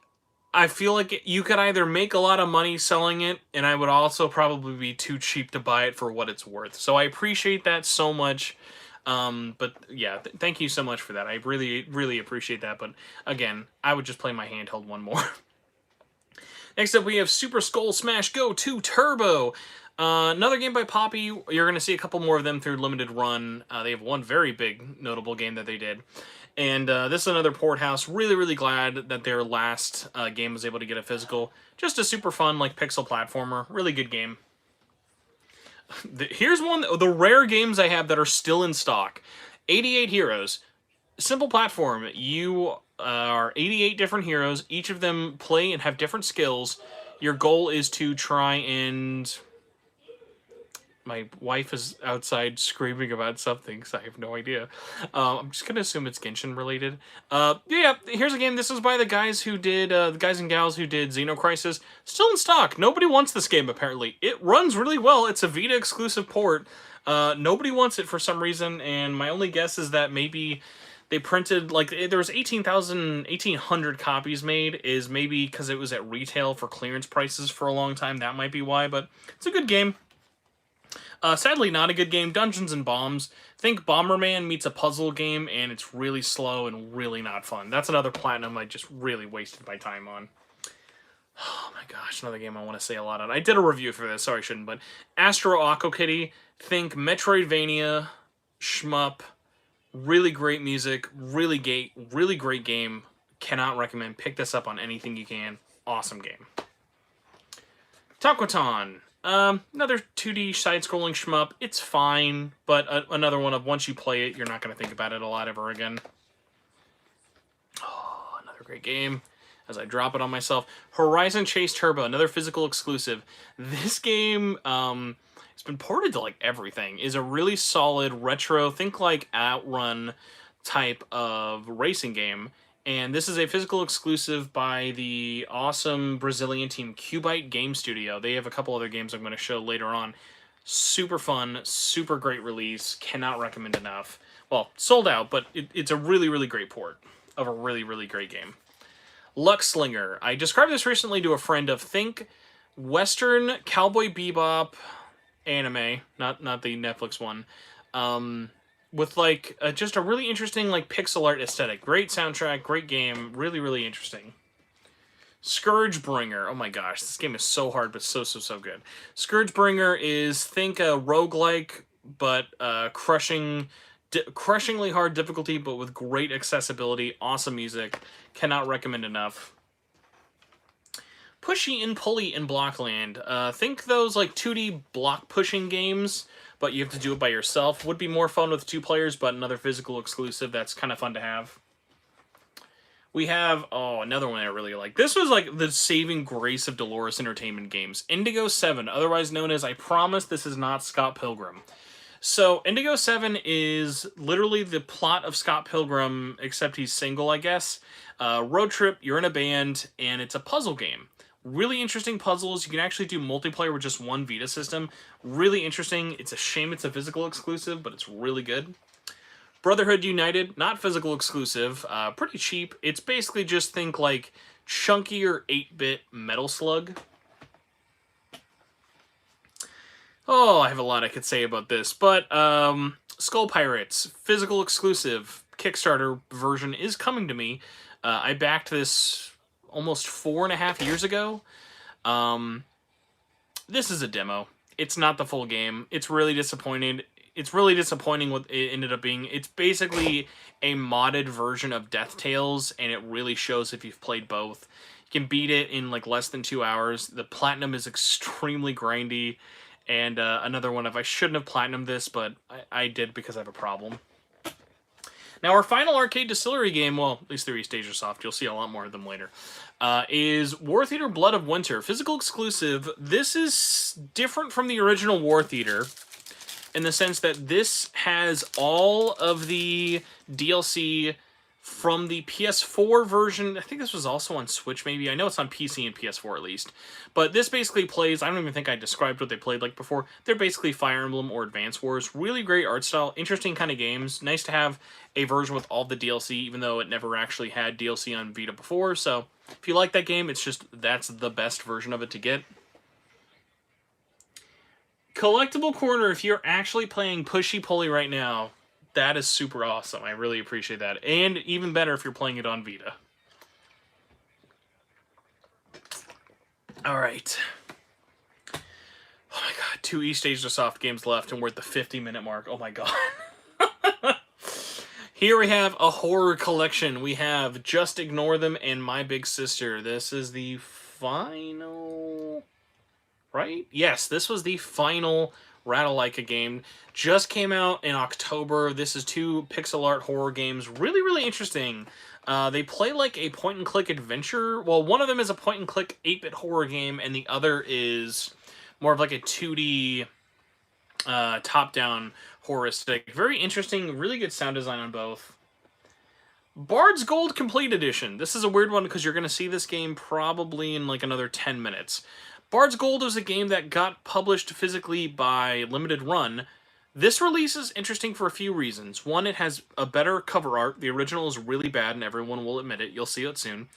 I feel like you could either make a lot of money selling it, and I would also probably be too cheap to buy it for what it's worth. So I appreciate that so much. But yeah, thank you so much for that. I really, really appreciate that. But again, I would just play my handheld one more. Next up, we have Super Skull Smash Go 2 Turbo. Another game by Poppy. You're going to see a couple more of them through limited run. They have one very big, notable game that they did. And this is another port house. Really, really glad that their last game was able to get a physical. Just a super fun, like, pixel platformer. Really good game. Here's one, the rare games I have that are still in stock. 88 Heroes. Simple platform. You are 88 different heroes. Each of them play and have different skills. Your goal is to try and... My wife is outside screaming about something, so I have no idea. I'm just going to assume it's Genshin related. Yeah, here's a game. This was by the guys who did, the guys and gals who did Xenocrisis. Still in stock. Nobody wants this game, apparently. It runs really well. It's a Vita exclusive port. Nobody wants it for some reason, and my only guess is that maybe they printed, like, there was 1,800 copies made, is maybe because it was at retail for clearance prices for a long time. That might be why, but it's a good game. Sadly, not a good game. Dungeons and Bombs. Think Bomberman meets a puzzle game, and it's really slow and really not fun. That's another platinum I just really wasted my time on. Oh my gosh, another game I want to say a lot on. I did a review for this, sorry I shouldn't, but Astro Aqua Kitty. Think Metroidvania, shmup, really great music, really great game. Cannot recommend. Pick this up on anything you can. Awesome game. Takotan. Another 2D side-scrolling shmup. It's fine, but another one of once you play it, you're not going to think about it a lot ever again. Oh, another great game. As I drop it on myself. Horizon Chase Turbo, another physical exclusive. This game, it's been ported to, like, everything. Is a really solid retro, think like Outrun type of racing game. And this is a physical exclusive by the awesome Brazilian team Cubite Game Studio. They have a couple other games I'm going to show later on. Super fun, super great release. Cannot recommend enough. Well, sold out, but it's a really, really great port of a really, really great game. Lux Slinger. I described this recently to a friend of think Western Cowboy Bebop anime, not the Netflix one. With, like, just a really interesting, like, pixel art aesthetic. Great soundtrack, great game, really, really interesting. Scourgebringer. Oh my gosh, this game is so hard, but so good. Scourgebringer is, think a roguelike, but crushingly hard difficulty, but with great accessibility, awesome music. Cannot recommend enough. Pushy and Pulley in Blockland. Think those, like, 2D block pushing games, but you have to do it by yourself. Would be more fun with 2 players, but another physical exclusive that's kind of fun to have. We have, oh, another one I really like. This was like the saving grace of Dolores Entertainment games. Indigo 7, otherwise known as I Promise This Is Not Scott Pilgrim. So Indigo 7 is literally the plot of Scott Pilgrim, except he's single, I guess. Road trip, you're in a band, and it's a puzzle game. Really interesting puzzles. You can actually do multiplayer with just one Vita system. Really interesting. It's a shame it's a physical exclusive, but it's really good. Brotherhood United, not physical exclusive. Pretty cheap. It's basically just think like chunkier 8-bit Metal Slug. Oh, I have a lot I could say about this, but Skull Pirates, physical exclusive Kickstarter version is coming to me. I backed this almost 4.5 years ago. This is a demo. It's not the full game. It's really disappointed. It's really disappointing what it ended up being. It's basically a modded version of Death Tales, and it really shows if you've played both. You can beat it in like less than 2 hours. The platinum is extremely grindy, and another one of I shouldn't have platinumed this, but I did because I have a problem. Now, our final arcade distillery game, well, at least through EastAsiaSoft, you'll see a lot more of them later, is War Theater Blood of Winter. Physical exclusive. This is different from the original War Theater in the sense that this has all of the DLC from the PS4 version. I think this was also on Switch, maybe. I know it's on PC and PS4 at least. But this basically plays, I don't even think I described what they played like before. They're basically Fire Emblem or Advance Wars. Really great art style, interesting kind of games. Nice to have a version with all the DLC, even though it never actually had DLC on Vita before. So if you like that game, it's just, that's the best version of it to get. Collectible Corner, if you're actually playing Pushy Pulley right now, that is super awesome. I really appreciate that. And even better if you're playing it on Vita. Alright. Oh my god, 2 EastAsiaSoft games left and we're at the 50-minute mark. Oh my god. Here we have a horror collection. We have Just Ignore Them and My Big Sister. This is the final... right? Yes, this was the final Ratalaika game. Just came out in October. This is 2 pixel art horror games. Really, really interesting. They play like a point-and-click adventure. Well, one of them is a point-and-click 8-bit horror game, and the other is more of like a 2D top-down horroristic. Very interesting, really good sound design on both. Bard's Gold Complete Edition. This is a weird one because you're going to see this game probably in like another 10 minutes. Bard's Gold is a game that got published physically by Limited Run. This release is interesting for a few reasons. One, it has a better cover art. The original is really bad, and everyone will admit it. You'll see it soon.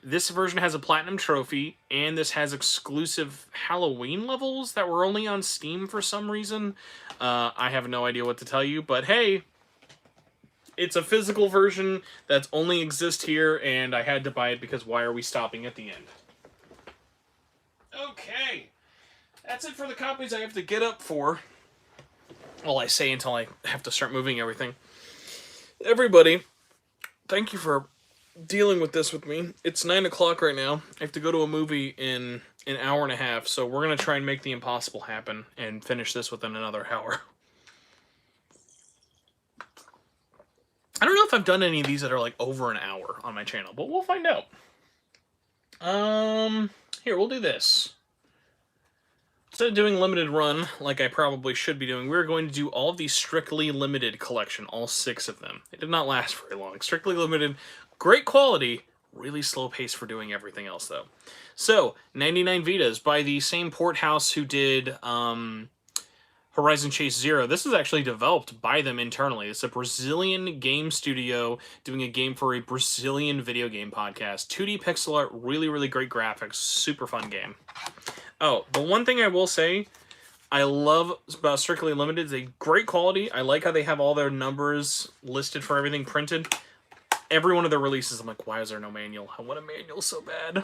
This version has a Platinum Trophy, and this has exclusive Halloween levels that were only on Steam for some reason. I have no idea what to tell you, but hey, it's a physical version that only exists here, and I had to buy it because why are we stopping at the end? Okay, that's it for the copies I have to get up for. Well, I say until I have to start moving everything. Everybody, thank you for dealing with this with me. It's 9 o'clock right now. I have to go to a movie in an hour and a half, so we're going to try and make the impossible happen and finish this within another hour. I don't know if I've done any of these that are like over an hour on my channel, but we'll find out. Here, we'll do this. Instead of doing limited run, like I probably should be doing, we're going to do all of the Strictly Limited collection, all 6 of them. It did not last very long. Strictly Limited, great quality, really slow pace for doing everything else, though. So, 99 Vitas by the same port house who did Horizon Chase Zero. This is actually developed by them internally. It's a Brazilian game studio doing a game for a Brazilian video game podcast. 2D pixel art, really, really great graphics, super fun game. Oh, the one thing I will say I love about Strictly Limited is a great quality. I like how they have all their numbers listed for everything printed. Every one of their releases, I'm like, why is there no manual? I want a manual so bad.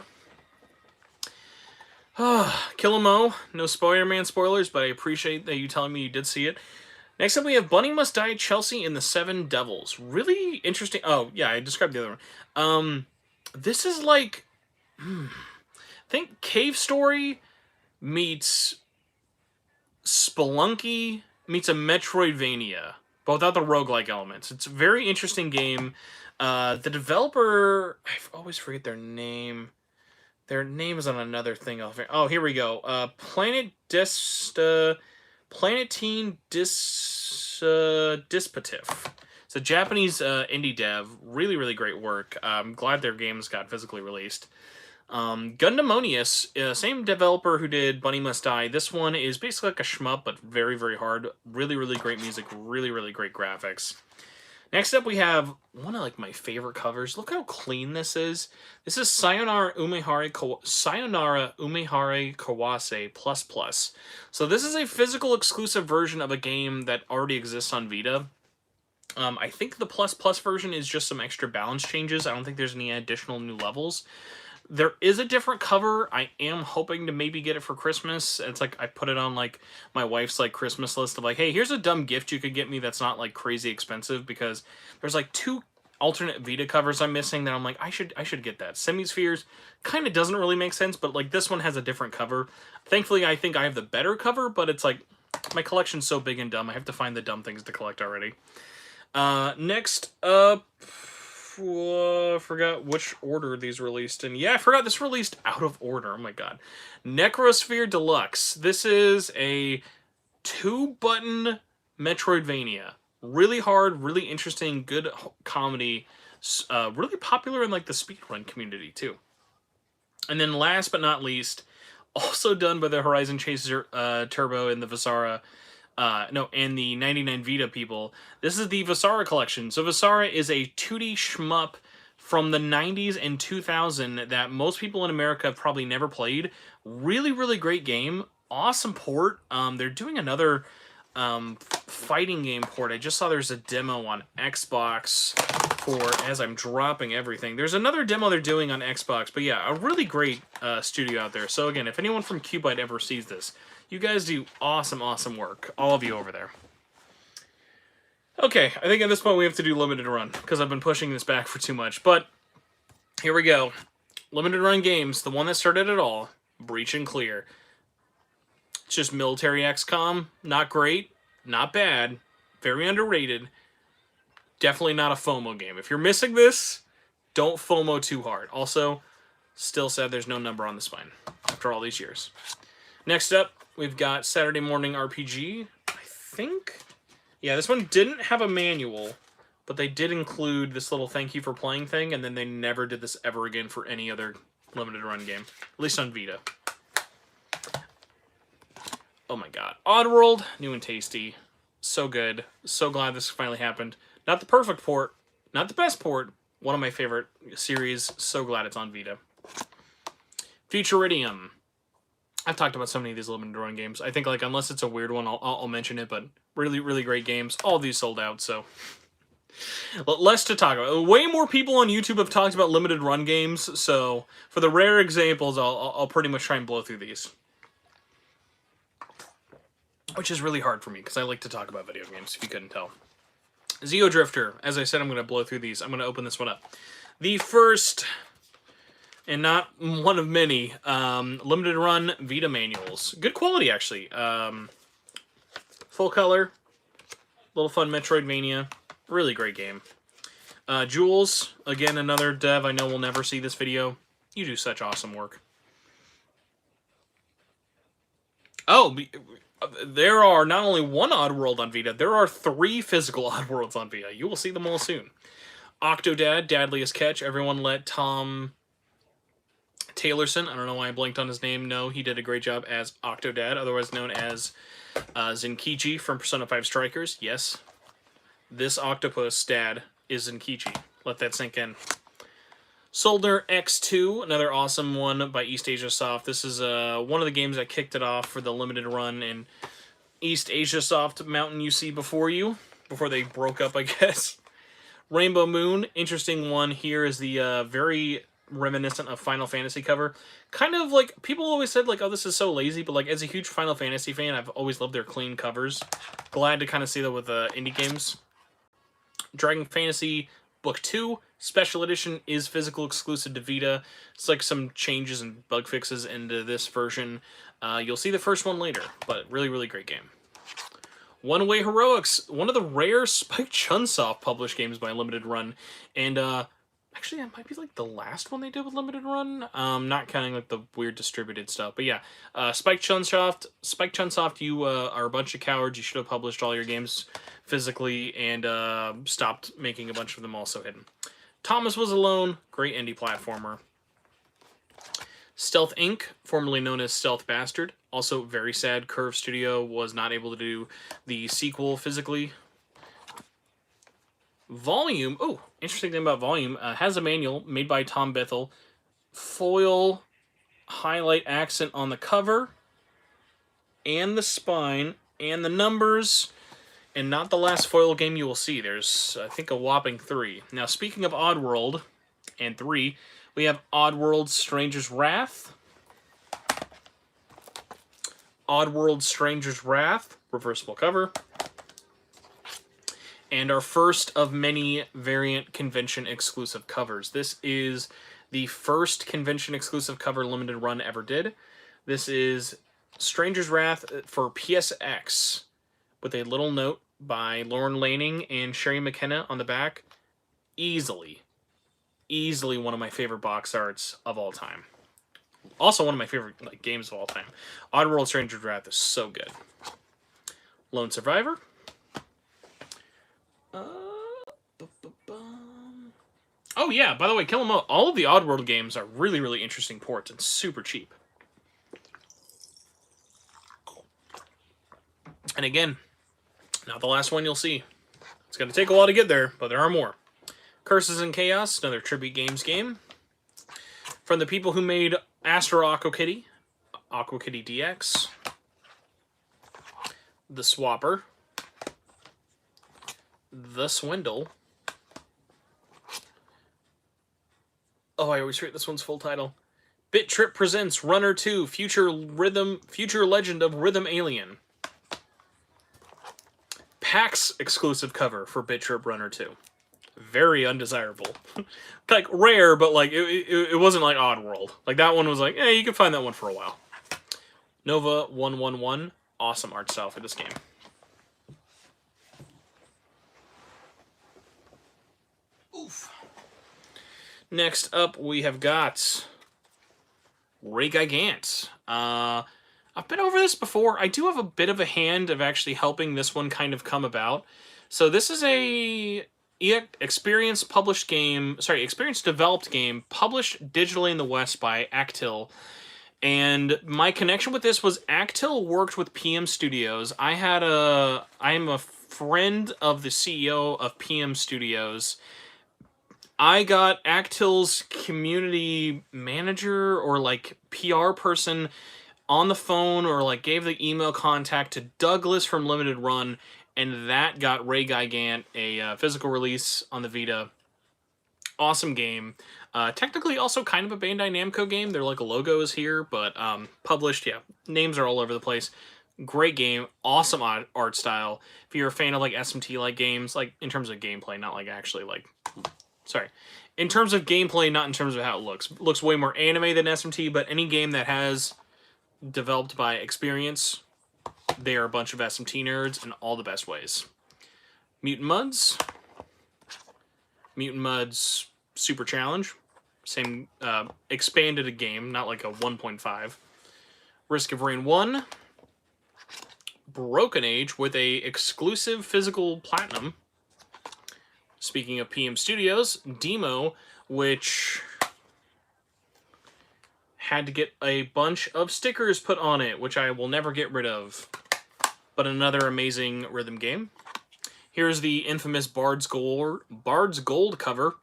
Kill 'em all. No Spider-Man spoilers, but I appreciate that you telling me you did see it. Next up, we have Bunny Must Die, Chelsea, and the Seven Devils. Really interesting. Oh, yeah, I described the other one. This is like, I think Cave Story meets Spelunky meets a Metroidvania, but without the roguelike elements. It's a very interesting game. The developer, I always forget their name. Their name is on another thing. Oh, here we go. Planetine Dispositif. It's a Japanese indie dev. Really, really great work. I'm glad their games got physically released. Gundamonius, same developer who did Bunny Must Die. This one is basically like a shmup, but very, very hard. Really, really great music. Really, really great graphics. Next up, we have one of like my favorite covers. Look how clean this is. This is Sayonara Umehara Kawase++. So this is a physical exclusive version of a game that already exists on Vita. I think the ++ version is just some extra balance changes. I don't think there's any additional new levels. There is a different cover. I am hoping to maybe get it for Christmas. It's like I put it on like my wife's like Christmas list of like, hey, here's a dumb gift you could get me that's not like crazy expensive, because there's like 2 alternate Vita covers I'm missing that I'm like, I should get that. Semispheres kind of doesn't really make sense, but like this one has a different cover. Thankfully, I think I have the better cover, but it's like my collection's so big and dumb, I have to find the dumb things to collect already. Next up, forgot which order these released in. Yeah, I forgot this released out of order. Oh my god. Necrosphere Deluxe. This is a 2-button Metroidvania. Really hard, really interesting, good comedy. Really popular in like the speedrun community too. And then last but not least, also done by the Horizon Chaser Turbo and the Visara and the 99 Vita people. This is the Visara collection. So Visara is a 2D shmup from the 90s and 2000 that most people in America have probably never played. Really, really great game. Awesome port. They're doing another fighting game port. I just saw there's a demo on Xbox for, as I'm dropping everything, there's another demo they're doing on Xbox. But yeah, a really great studio out there. So again, if anyone from Cubite ever sees this, you guys do awesome, awesome work. All of you over there. Okay, I think at this point we have to do limited run, because I've been pushing this back for too much. But here we go. Limited run games, the one that started it all, Breach and Clear. It's just military XCOM. Not great, not bad, very underrated. Definitely not a FOMO game. If you're missing this, don't FOMO too hard. Also, still sad there's no number on the spine after all these years. Next up, we've got Saturday Morning RPG. I think, yeah, this one didn't have a manual, but they did include this little thank you for playing thing, and then they never did this ever again for any other limited run game, at least on Vita. Oh my god. Oddworld, new and tasty. So good. So glad this finally happened. Not the perfect port, not the best port, one of my favorite series. So glad it's on Vita. Futuridium. I've talked about so many of these limited run games. I think, like, unless it's a weird one, I'll mention it, but really, really great games. All of these sold out, so less to talk about. Way more people on YouTube have talked about limited run games, so for the rare examples, I'll pretty much try and blow through these. Which is really hard for me, because I like to talk about video games, if you couldn't tell. Zeo Drifter. As I said, I'm going to blow through these. I'm going to open this one up. The first, and not one of many, limited run Vita manuals. Good quality, actually. Full color. Little fun Metroidvania. Really great game. Jules, again, another dev I know will never see this video. You do such awesome work. Oh, there are not only one Oddworld on Vita, there are 3 physical Oddworlds on Vita. You will see them all soon. Octodad, Dadliest Catch. Everyone let Tom Taylorson, I don't know why I blanked on his name. No, he did a great job as Octodad, otherwise known as Zenkichi from Persona 5 Strikers. Yes, this octopus dad is Zenkichi. Let that sink in. Soldier X2, another awesome one by EastAsiaSoft. This is one of the games that kicked it off for the limited run in EastAsiaSoft Mountain you see before you, before they broke up, I guess. Rainbow Moon, interesting one here, is the very reminiscent of Final Fantasy cover. Kind of like, people always said, like, oh, this is so lazy, but like, as a huge Final Fantasy fan, I've always loved their clean covers. Glad to kind of see that with indie games. Dragon Fantasy Book 2, Special Edition, is physical exclusive to Vita. It's like some changes and bug fixes into this version. You'll see the first one later, but really, really great game. One Way Heroics, one of the rare Spike Chunsoft published games by Limited Run. And actually, that might be like the last one they did with Limited Run. Not counting like the weird distributed stuff. But yeah, Spike Chunsoft, you are a bunch of cowards. You should have published all your games physically and stopped making a bunch of them also hidden. Thomas Was Alone, great indie platformer. Stealth Inc., formerly known as Stealth Bastard, also very sad. Curve Studio was not able to do the sequel physically. Volume, oh, interesting thing about Volume, has a manual made by Tom Bethel. Foil highlight accent on the cover, and the spine, and the numbers, and not the last foil game you will see. There's, I think, a whopping 3. Now, speaking of Oddworld and 3, We have Oddworld Stranger's Wrath. Oddworld Stranger's Wrath, reversible cover. And our first of many variant convention exclusive covers. This is the first convention exclusive cover limited run ever did. This is Stranger's Wrath for PSX with a little note by Lauren Laning and Sherry McKenna on the back. Easily one of my favorite box arts of all time. Also one of my favorite games of all time. Oddworld Stranger's Wrath is so good. Lone Survivor. Oh yeah, by the way, Kill 'Em all of the Oddworld games are really, really interesting ports and super cheap. And again, not the last one you'll see. It's going to take a while to get there, but there are more. Curses and Chaos, another Tribute Games game. From the people who made Astro Aqua Kitty DX. The Swapper. The Swindle. Oh, I always forget this one's full title. Bit Trip presents Runner 2, Future Legend of Rhythm Alien. PAX exclusive cover for Bit Trip Runner 2. Very undesirable. Like, rare, but like it wasn't like Oddworld. Like, that one was like, you can find that one for a while. Nova 111. Awesome art style for this game. Oof. Next up, we have got Ray Gigant. I've been over this before. I do have a bit of a hand of actually helping this one kind of come about. So this is a experience developed game published digitally in the West by Actil. And my connection with this was Actil worked with PM Studios. I am a friend of the CEO of PM Studios. I got Actil's community manager or like PR person on the phone, or like gave the email contact to Douglas from Limited Run, and that got Ray Gigant a physical release on the Vita. Awesome game. Technically also kind of a Bandai Namco game. Their like logo is here, but published, yeah, names are all over the place. Great game, awesome art style. If you're a fan of like SMT-like games, like in terms of gameplay, not like actually like, sorry. In terms of gameplay, not in terms of how it looks. It looks way more anime than SMT, but any game that has developed by Experience, they are a bunch of SMT nerds in all the best ways. Mutant Mudds Super Challenge. Same, expanded a game, not like a 1.5. Risk of Rain 1. Broken Age with a exclusive physical platinum. Speaking of PM Studios, Demo, which had to get a bunch of stickers put on it, which I will never get rid of. But another amazing rhythm game. Here's the infamous Bard's Gold cover.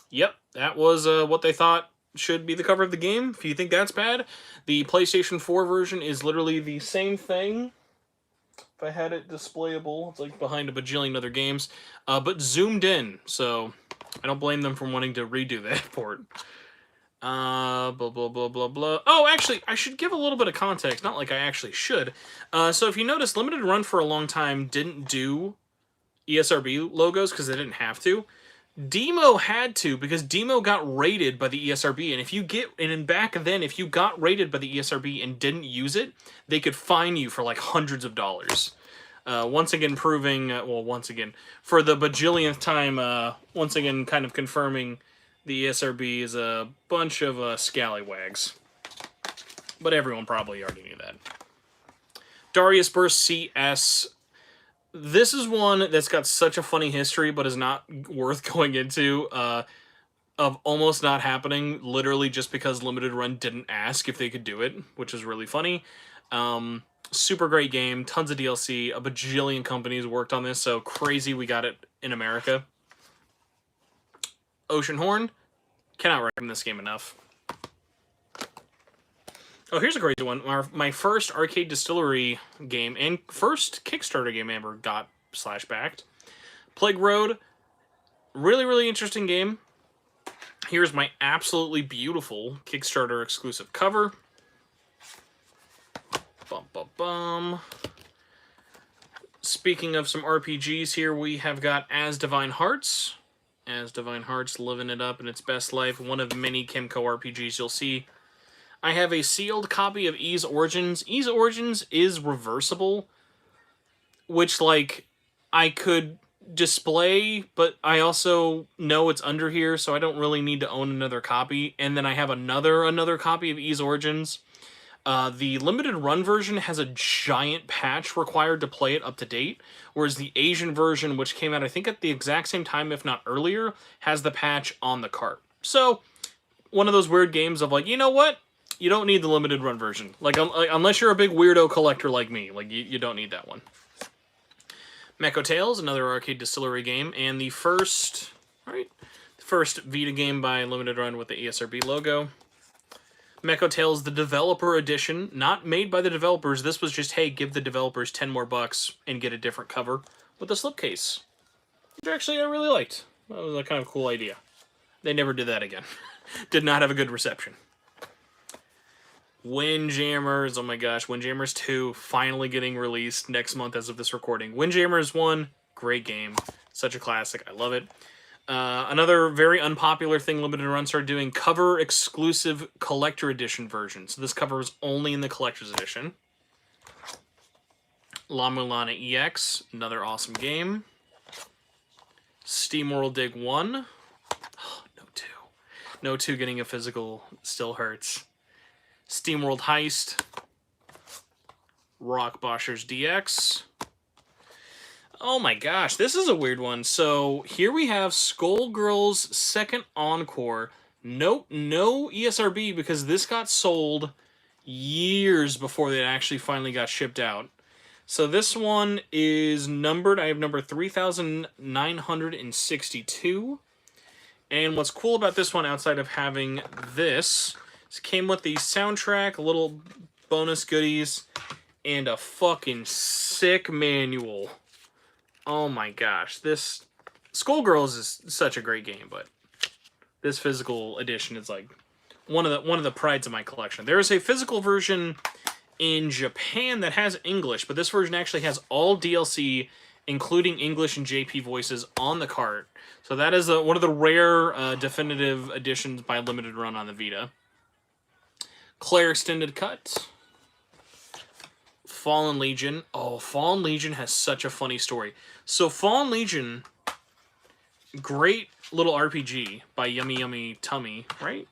Yep, that was what they thought should be the cover of the game. If you think that's bad, the PlayStation 4 version is literally the same thing. If I had it displayable, it's like behind a bajillion other games, but zoomed in, so I don't blame them for wanting to redo that port. Blah, blah, blah, blah, blah. Oh, actually, I should give a little bit of context, not like I actually should. So if you notice, Limited Run for a long time didn't do ESRB logos because they didn't have to. Demo had to, because Demo got rated by the ESRB, and if you back then, if you got rated by the ESRB and didn't use it, they could fine you for like hundreds of dollars. Once again proving, once again, for the bajillionth time, once again kind of confirming the ESRB is a bunch of scallywags. But everyone probably already knew that. Darius Burst CS. This is one that's got such a funny history, but is not worth going into, of almost not happening, literally just because Limited Run didn't ask if they could do it, which is really funny. Super great game, tons of DLC, a bajillion companies worked on this, so crazy we got it in America. Ocean Horn, cannot recommend this game enough. Oh, here's a crazy one. My first arcade distillery game and first Kickstarter game I ever got /backed. Plague Road. Really, really interesting game. Here's my absolutely beautiful Kickstarter exclusive cover. Bum, bum, bum. Speaking of some RPGs here, we have got As Divine Hearts. As Divine Hearts, living it up in its best life. One of many Kemco RPGs you'll see. I have a sealed copy of Ys Origins. Ys Origins is reversible, which, like, I could display, but I also know it's under here, so I don't really need to own another copy. And then I have another copy of Ys Origins. The limited run version has a giant patch required to play it up to date, whereas the Asian version, which came out I think at the exact same time, if not earlier, has the patch on the cart. So, one of those weird games of like, you know what? You don't need the limited run version. Like, unless you're a big weirdo collector like me, like, you don't need that one. Mecho Tales, another arcade distillery game, and the first Vita game by Limited Run with the ESRB logo. Mecho Tales, the developer edition, not made by the developers. This was just, hey, give the developers 10 more bucks and get a different cover with a slipcase, which actually I really liked. That was a kind of cool idea. They never did that again. Did not have a good reception. Windjammers, oh my gosh, Windjammers 2 finally getting released next month as of this recording. Windjammers 1, great game. Such a classic, I love it. Another very unpopular thing Limited Run started doing, cover exclusive collector edition version. So this cover is only in the collector's edition. La Mulana EX, another awesome game. SteamWorld Dig 1. Oh, no 2. No 2 getting a physical still hurts. SteamWorld Heist, Rockboshers DX. Oh my gosh, this is a weird one. So here we have Skullgirls Second Encore. Nope, no ESRB because this got sold years before it actually finally got shipped out. So this one is numbered. I have number 3962. And what's cool about this one, outside of having this, came with the soundtrack, little bonus goodies, and a fucking sick manual. Oh my gosh, this Skullgirls is such a great game, but this physical edition is like one of the prides of my collection. There is a physical version in Japan that has English, but this version actually has all DLC, including English and JP voices on the cart. So that is one of the rare definitive editions by Limited Run on the Vita. Claire Extended Cut. Fallen Legion. Oh, Fallen Legion has such a funny story. So Fallen Legion, great little RPG by Yummy Yummy Tummy, right?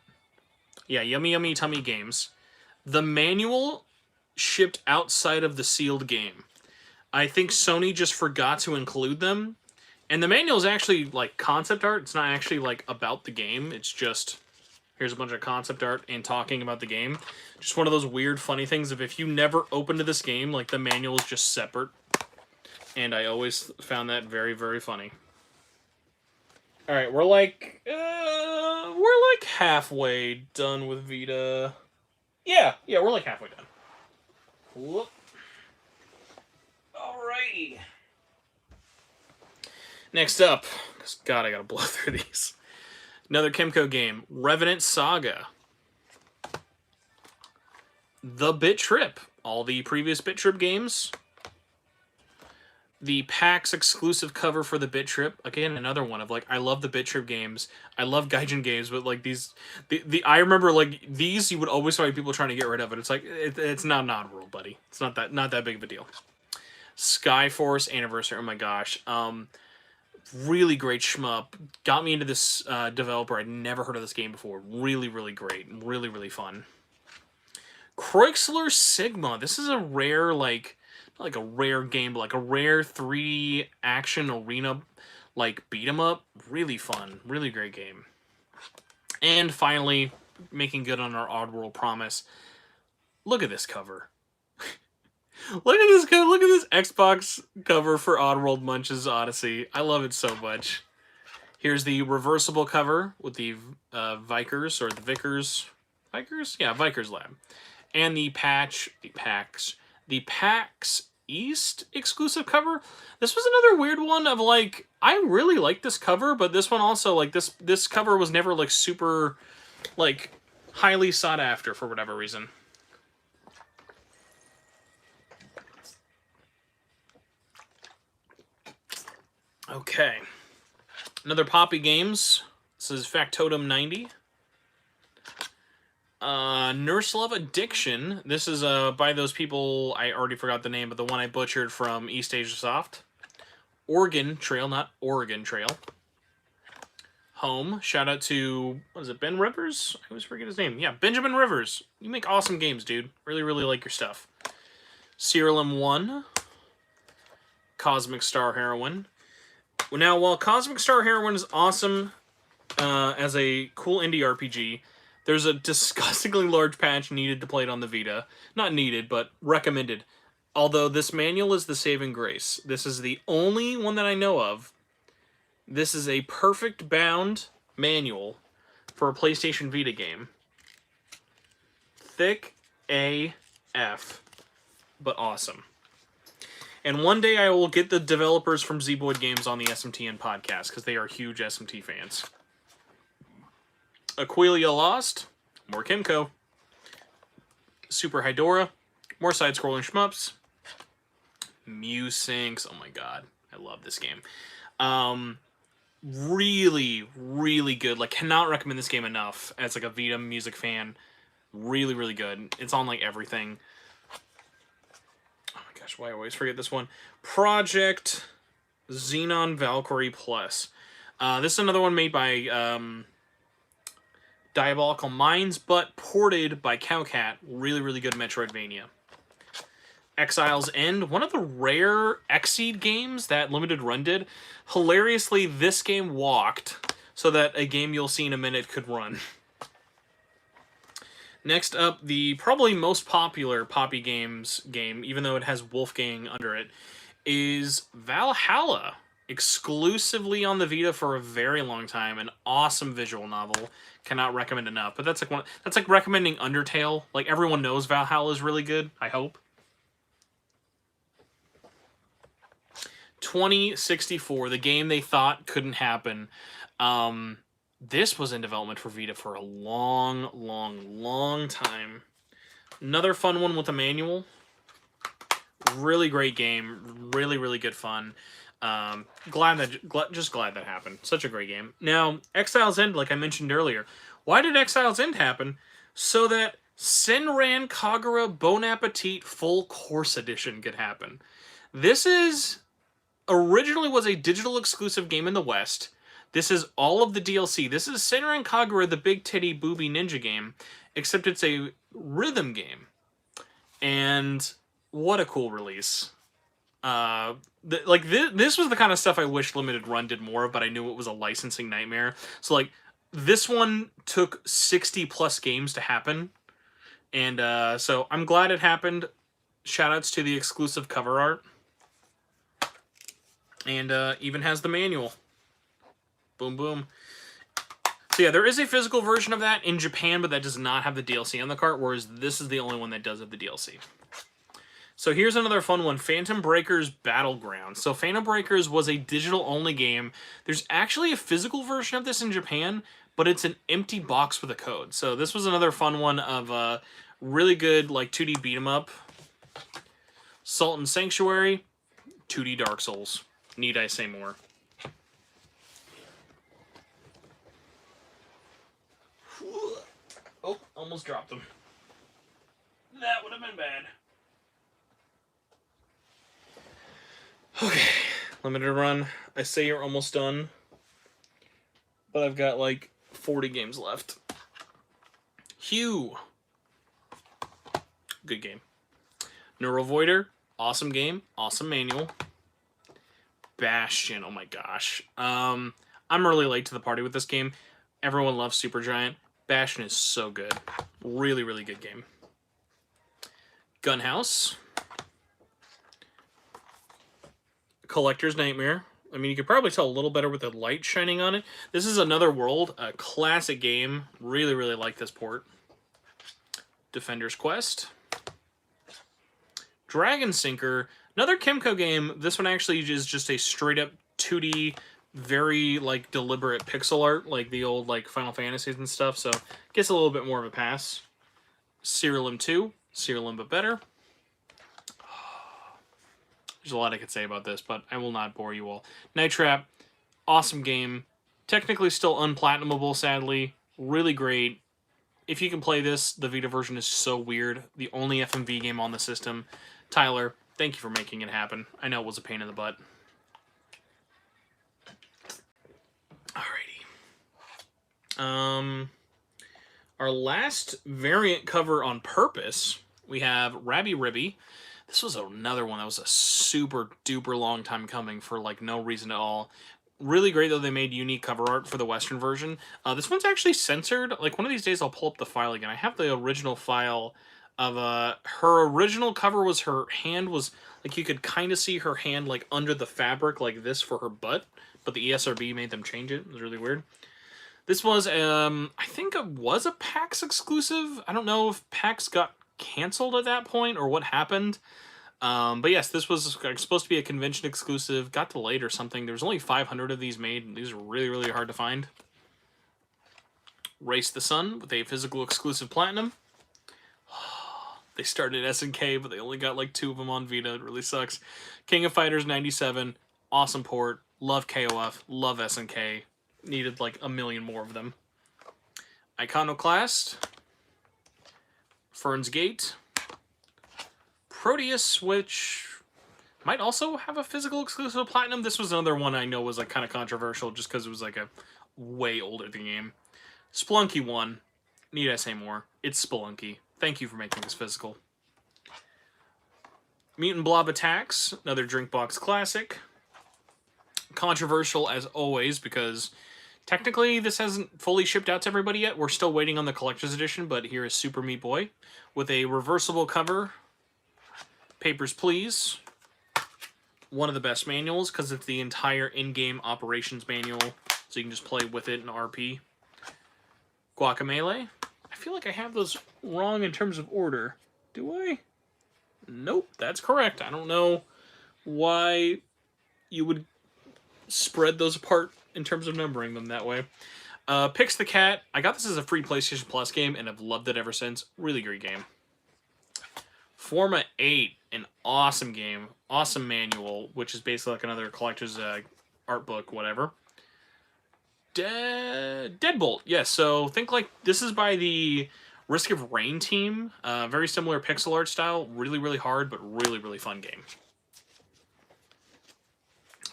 Yeah, Yummy Yummy Tummy Games. The manual shipped outside of the sealed game. I think Sony just forgot to include them. And the manual is actually like concept art. It's not actually like about the game. It's just... here's a bunch of concept art and talking about the game. Just one of those weird, funny things of if you never opened to this game, like the manual is just separate. And I always found that very, very funny. All right, we're like halfway done with Vita. Yeah, we're like halfway done. Whoop. Alrighty. Next up, because God, I gotta blow through these. Another Kemco game, Revenant Saga. The Bit Trip. All the previous Bit Trip games. The PAX exclusive cover for the Bit Trip. Again, another one of like, I love the Bit Trip games. I love Gaijin games, but like these, I remember like these, you would always find people trying to get rid of it. It's like, it's not an odd world, buddy. It's not that big of a deal. Skyforce Anniversary. Oh my gosh. Really great shmup. Got me into this developer. I'd never heard of this game before. Really, really great. Really, really fun. Chrysler Sigma. This is a rare, like a rare game, but like a rare 3D action arena, like beat 'em up. Really fun. Really great game. And finally, making good on our Oddworld promise. Look at this cover. Look at this cover. Look at this Xbox cover for Oddworld Munch's Odyssey. I love it so much. Here's the reversible cover with the Vikers, or the Vickers. Vikers? Yeah, Vikers Lab. And the PAX East exclusive cover. This was another weird one of like, I really like this cover, but this one also, like, this cover was never like super like highly sought after for whatever reason. Okay. Another Poppy Games. This is Factotum 90. Nurse Love Addiction. This is by those people, I already forgot the name, but the one I butchered from EastAsiaSoft. Oregon Trail, not Oregon Trail. Home. Shout out to, what is it, Ben Rivers? I always forget his name. Yeah, Benjamin Rivers. You make awesome games, dude. Really, really like your stuff. Serial M1. Cosmic Star Heroine. Now, while Cosmic Star Heroine is awesome as a cool indie RPG, there's a disgustingly large patch needed to play it on the Vita. Not needed, but recommended. Although this manual is the saving grace. This is the only one that I know of. This is a perfect bound manual for a PlayStation Vita game. Thick AF, but awesome. And one day I will get the developers from Z-Boyd Games on the SMTN podcast, because they are huge SMT fans. Aquilia Lost, more Kimco. Super Hydora, more side-scrolling shmups. Musinks, oh my god, I love this game. Really, really good. Like, cannot recommend this game enough as like a Vita music fan. Really, really good. It's on like everything. Oh my gosh, why I always forget this one. Project Xenon Valkyrie Plus. This is another one made by Diabolical Minds, but ported by Cowcat. Really, really good Metroidvania. Exile's End, one of the rare Xseed games that Limited Run did. Hilariously, this game walked so that a game you'll see in a minute could run. Next up, the probably most popular Poppy Games game, even though it has Wolfgang under it, is Valhalla. Exclusively on the Vita for a very long time. An awesome visual novel. Cannot recommend enough. But that's like one. That's like recommending Undertale. Like, everyone knows Valhalla is really good, I hope. 2064, the game they thought couldn't happen. This was in development for Vita for a long, long, long time. Another fun one with a manual. Really great game. Really, really good fun. Just glad that happened. Such a great game. Now, Exile's End, like I mentioned earlier. Why did Exile's End happen? So that Senran Kagura Bon Appetit Full Course Edition could happen. This is... originally was a digital exclusive game in the West. This is all of the DLC. This is Senran Kagura, the big titty booby ninja game, except it's a rhythm game. And what a cool release. This was the kind of stuff I wish Limited Run did more of, but I knew it was a licensing nightmare. So, like, this one took 60 plus games to happen. And so I'm glad it happened. Shoutouts to the exclusive cover art. And even has the manual. Boom, boom. So yeah, there is a physical version of that in Japan, but that does not have the DLC on the cart, whereas this is the only one that does have the DLC. So here's another fun one, Phantom Breakers Battleground. So Phantom Breakers was a digital-only game. There's actually a physical version of this in Japan, but it's an empty box with a code. So this was another fun one of a really good, like, 2D beat-em-up. Salt and Sanctuary, 2D Dark Souls. Need I say more? Oh, almost dropped them. That would have been bad. Okay, Limited Run. I say you're almost done, but I've got like 40 games left. Hue. Good game. Neurovoider. Awesome game. Awesome manual. Bastion, oh my gosh. I'm really late to the party with this game. Everyone loves Supergiant. Bastion is so good. Really, really good game. Gunhouse. Collector's Nightmare. I mean, you could probably tell a little better with the light shining on it. This is Another World, a classic game. Really, really like this port. Defender's Quest. Dragon Sinker, another Kimco game. This one actually is just a straight up 2D, very like deliberate pixel art, like the old like Final Fantasies and stuff. So gets a little bit more of a pass. Serial 2, Serial but better. There's a lot I could say about this, but I will not bore you all. Night Trap, awesome game. Technically still unplatinumable, sadly. Really great. If you can play this, the Vita version is so weird. The only FMV game on the system. Tyler, thank you for making it happen. I know it was a pain in the butt. Alrighty. Our last variant cover on purpose, we have Rabby Ribby. This was another one that was a super duper long time coming for like no reason at all. Really great, though, they made unique cover art for the Western version. This one's actually censored. Like, one of these days I'll pull up the file again. I have the original file of, her original cover was her hand was, like, you could kind of see her hand, like, under the fabric like this for her butt. But the ESRB made them change it. It was really weird. This was, I think it was a PAX exclusive. I don't know if PAX got canceled at that point or what happened. But yes, this was supposed to be a convention exclusive, got delayed or something. There was only 500 of these made, and these are really, really hard to find. Race the Sun with a physical exclusive platinum. They started SNK, but they only got like 2 of them on Vita. It really sucks. King of Fighters 97, awesome port. Love KOF, love SNK. Needed like a million more of them. Iconoclast. Fern's Gate. Proteus, which might also have a physical exclusive platinum. This was another one I know was like kind of controversial just because it was like a way older game. Spelunky 1. Need I say more? It's Spelunky. Thank you for making this physical. Mutant Blob Attacks, another Drinkbox classic. Controversial as always because technically this hasn't fully shipped out to everybody yet. We're still waiting on the collector's edition, but here is Super Meat Boy with a reversible cover. Papers, Please. One of the best manuals because it's the entire in-game operations manual, so you can just play with it in RP. Guacamelee. I feel like I have those wrong in terms of order. Do I? Nope, that's correct. I don't know why you would spread those apart in terms of numbering them that way. Pix the Cat. I got this as a free PlayStation Plus game, and I've loved it ever since. Really great game. Forma 8, an awesome game, awesome manual, which is basically like another collector's art book, whatever. Deadbolt, yes. So think like this is by the Risk of Rain team. Very similar pixel art style. Really, really hard, but really, really fun game.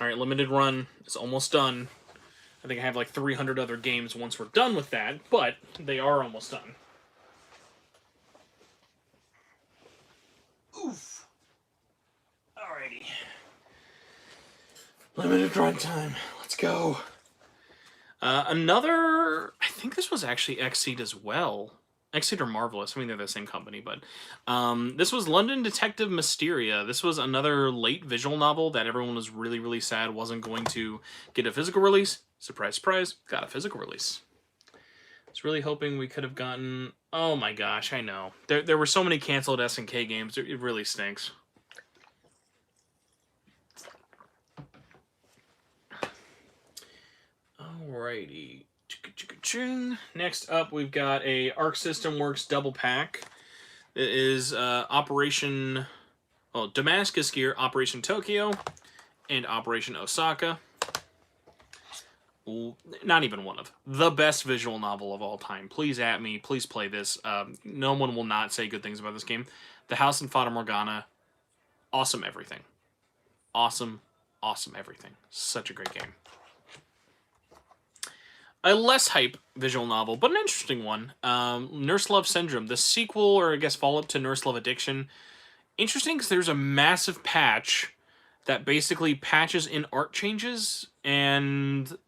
All right, limited run is almost done. I think I have like 300 other games once we're done with that, but they are almost done. Oof. Alrighty. Limited run time. Let's go. Another... I think this was actually Exceed as well. Exceed or Marvelous. I mean, they're the same company, but... this was London Detective Mysteria. This was another late visual novel that everyone was really, really sad wasn't going to get a physical release. Surprise, surprise. Got a physical release. I was really hoping we could have gotten... Oh my gosh, I know. There were so many canceled SNK games. It really stinks. Alrighty. Next up, we've got a Arc System Works double pack. It is Operation... Well, Damascus Gear, Operation Tokyo, and Operation Osaka. Not even one of the best visual novel of all time. Please at me. Please play this. No one will not say good things about this game. The House in Fata Morgana. Awesome everything. Awesome, awesome everything. Such a great game. A less hype visual novel, but an interesting one. Nurse Love Syndrome. The sequel, or I guess follow-up to Nurse Love Addiction. Interesting because there's a massive patch that basically patches in art changes and...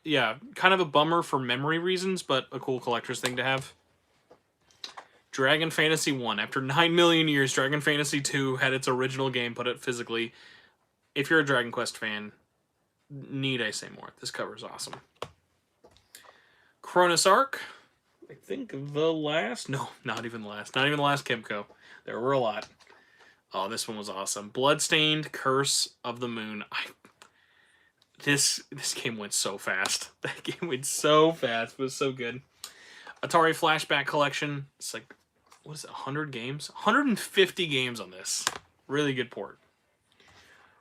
Yeah, kind of a bummer for memory reasons, but a cool collector's thing to have. Dragon Fantasy 1. After 9 million years, Dragon Fantasy 2 had its original game put out physically. If you're a Dragon Quest fan, need I say more? This cover is awesome. Cronus Arc. I think the last... No, not even the last. Not even the last Kimco. There were a lot. Oh, this one was awesome. Bloodstained Curse of the Moon. This game went so fast. That game went so fast. It was so good. Atari Flashback Collection. It's like, what is it, 100 games? 150 games on this. Really good port.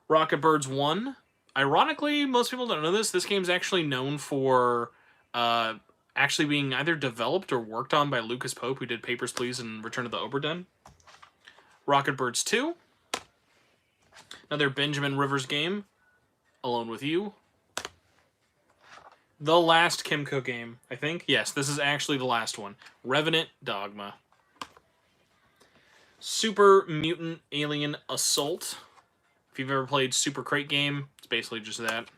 Rocket Birds 1. Ironically, most people don't know this. This game's actually known for actually being either developed or worked on by Lucas Pope, who did Papers, Please and Return of the Obra Dinn. Rocket Birds 2. Another Benjamin Rivers game. Alone with You. The last Kimco game, I think. Yes, this is actually the last one. Revenant Dogma. Super Mutant Alien Assault. If you've ever played Super Crate Game, it's basically just that.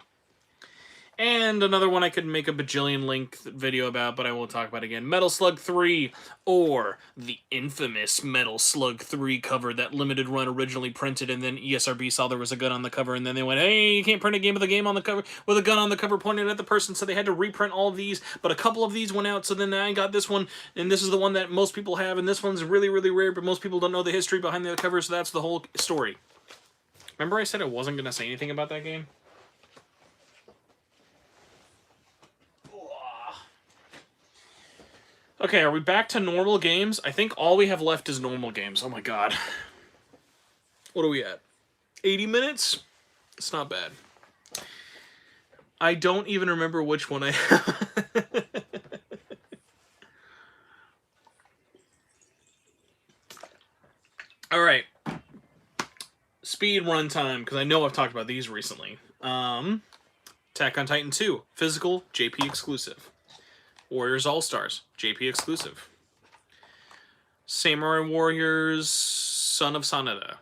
And another one I could make a bajillion link video about, but I won't talk about it again. Metal Slug 3, or the infamous Metal Slug 3 cover that Limited Run originally printed, and then ESRB saw there was a gun on the cover, and then they went, hey, you can't print a game with a game on the cover, with a gun on the cover pointed at the person, so they had to reprint all of these, but a couple of these went out, so then I got this one, and this is the one that most people have, and this one's really, really rare, but most people don't know the history behind the cover, so that's the whole story. Remember I said I wasn't going to say anything about that game? Okay, are we back to normal games? I think all we have left is normal games. Oh my god. What are we at? 80 minutes? It's not bad. I don't even remember which one I have. Alright. Speed run time, because I know I've talked about these recently. Attack on Titan 2. Physical, JP exclusive. Warriors All-Stars, JP exclusive. Samurai Warriors, Son of Sanada.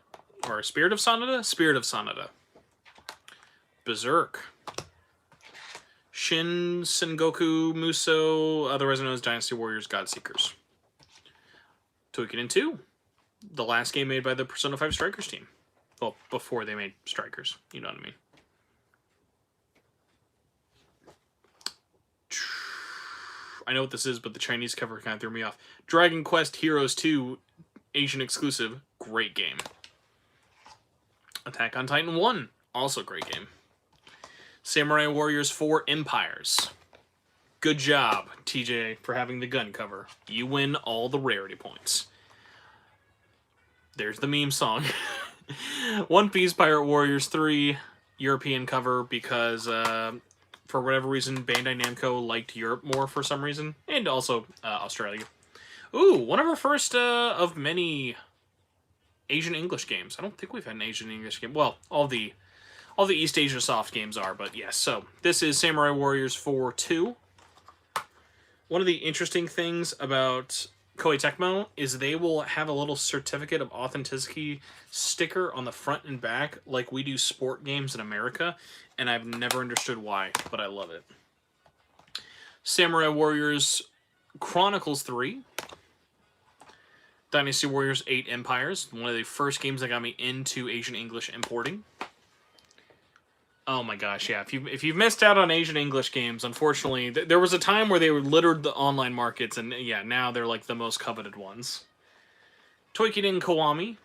Or Spirit of Sanada? Spirit of Sanada. Berserk. Shin Sengoku Musou, otherwise known as Dynasty Warriors Godseekers. Toukiden 2, the last game made by the Persona 5 Strikers team. Well, before they made Strikers, you know what I mean. I know what this is, but the Chinese cover kind of threw me off. Dragon Quest Heroes 2, Asian exclusive, great game. Attack on Titan 1, also great game. Samurai Warriors 4 Empires. Good job, TJ, for having the gun cover. You win all the rarity points. There's the meme song. One Piece Pirate Warriors 3, European cover, because for whatever reason, Bandai Namco liked Europe more for some reason, and also Australia. Ooh, one of our first of many Asian English games. I don't think we've had an Asian English game. Well, all the EastAsiaSoft games are, but yes. So this is Samurai Warriors 4 2. One of the interesting things about Koei Tecmo is they will have a little certificate of authenticity sticker on the front and back, like we do sport games in America, and I've never understood why, but I love it. Samurai Warriors Chronicles 3. Dynasty Warriors 8 Empires, one of the first games that got me into Asian English importing. Oh my gosh, yeah. If you've missed out on Asian English games, unfortunately, there was a time where they were littered the online markets, and yeah, now they're like the most coveted ones. Toukiden Kiwami,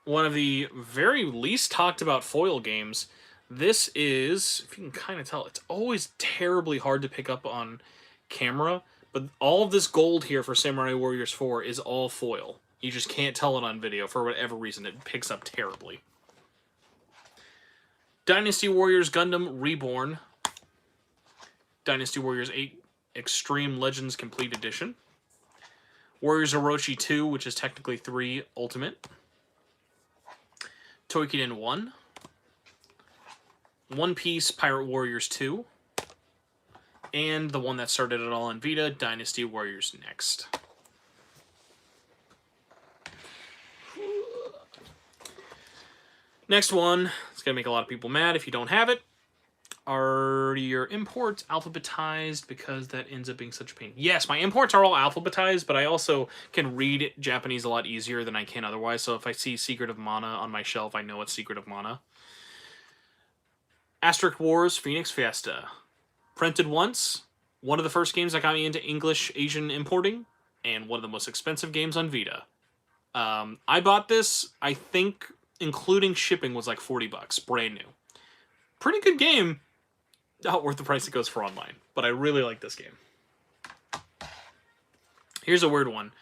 one of the very least talked about foil games. This is, if you can kind of tell, it's always terribly hard to pick up on camera, but all of this gold here for Samurai Warriors 4 is all foil. You just can't tell it on video for whatever reason. It picks up terribly. Dynasty Warriors Gundam Reborn. Dynasty Warriors 8 Extreme Legends Complete Edition. Warriors Orochi 2, which is technically 3 Ultimate. Toukiden 1. One Piece Pirate Warriors 2. And the one that started it all on Vita, Dynasty Warriors Next. Next one, it's going to make a lot of people mad if you don't have it. Are your imports alphabetized? Because that ends up being such a pain. Yes, my imports are all alphabetized, but I also can read Japanese a lot easier than I can otherwise. So if I see Secret of Mana on my shelf, I know it's Secret of Mana. Asterisk Wars Phoenix Fiesta. Printed once. One of the first games that got me into English Asian importing. And one of the most expensive games on Vita. I bought this, I think, including shipping, was like $40, brand new. Pretty good game. Not worth the price it goes for online, but I really like this game. Here's a weird one.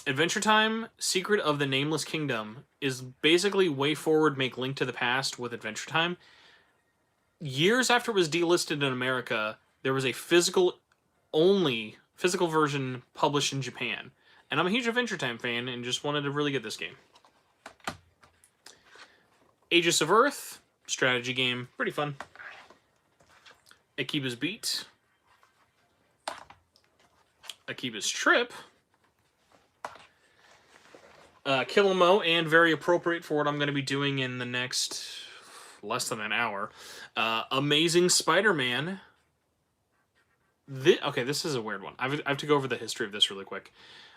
Adventure Time, Secret of the Nameless Kingdom is basically Way Forward, Make Link to the Past with Adventure Time. Years after it was delisted in America, there was a physical version published in Japan. And I'm a huge Adventure Time fan and just wanted to really get this game. Aegis of Earth, strategy game, pretty fun. Akiba's Beat. Akiba's Trip. Kill 'Em All, and very appropriate for what I'm going to be doing in the next less than an hour. Amazing Spider-Man. Okay, this is a weird one. I have to go over the history of this really quick.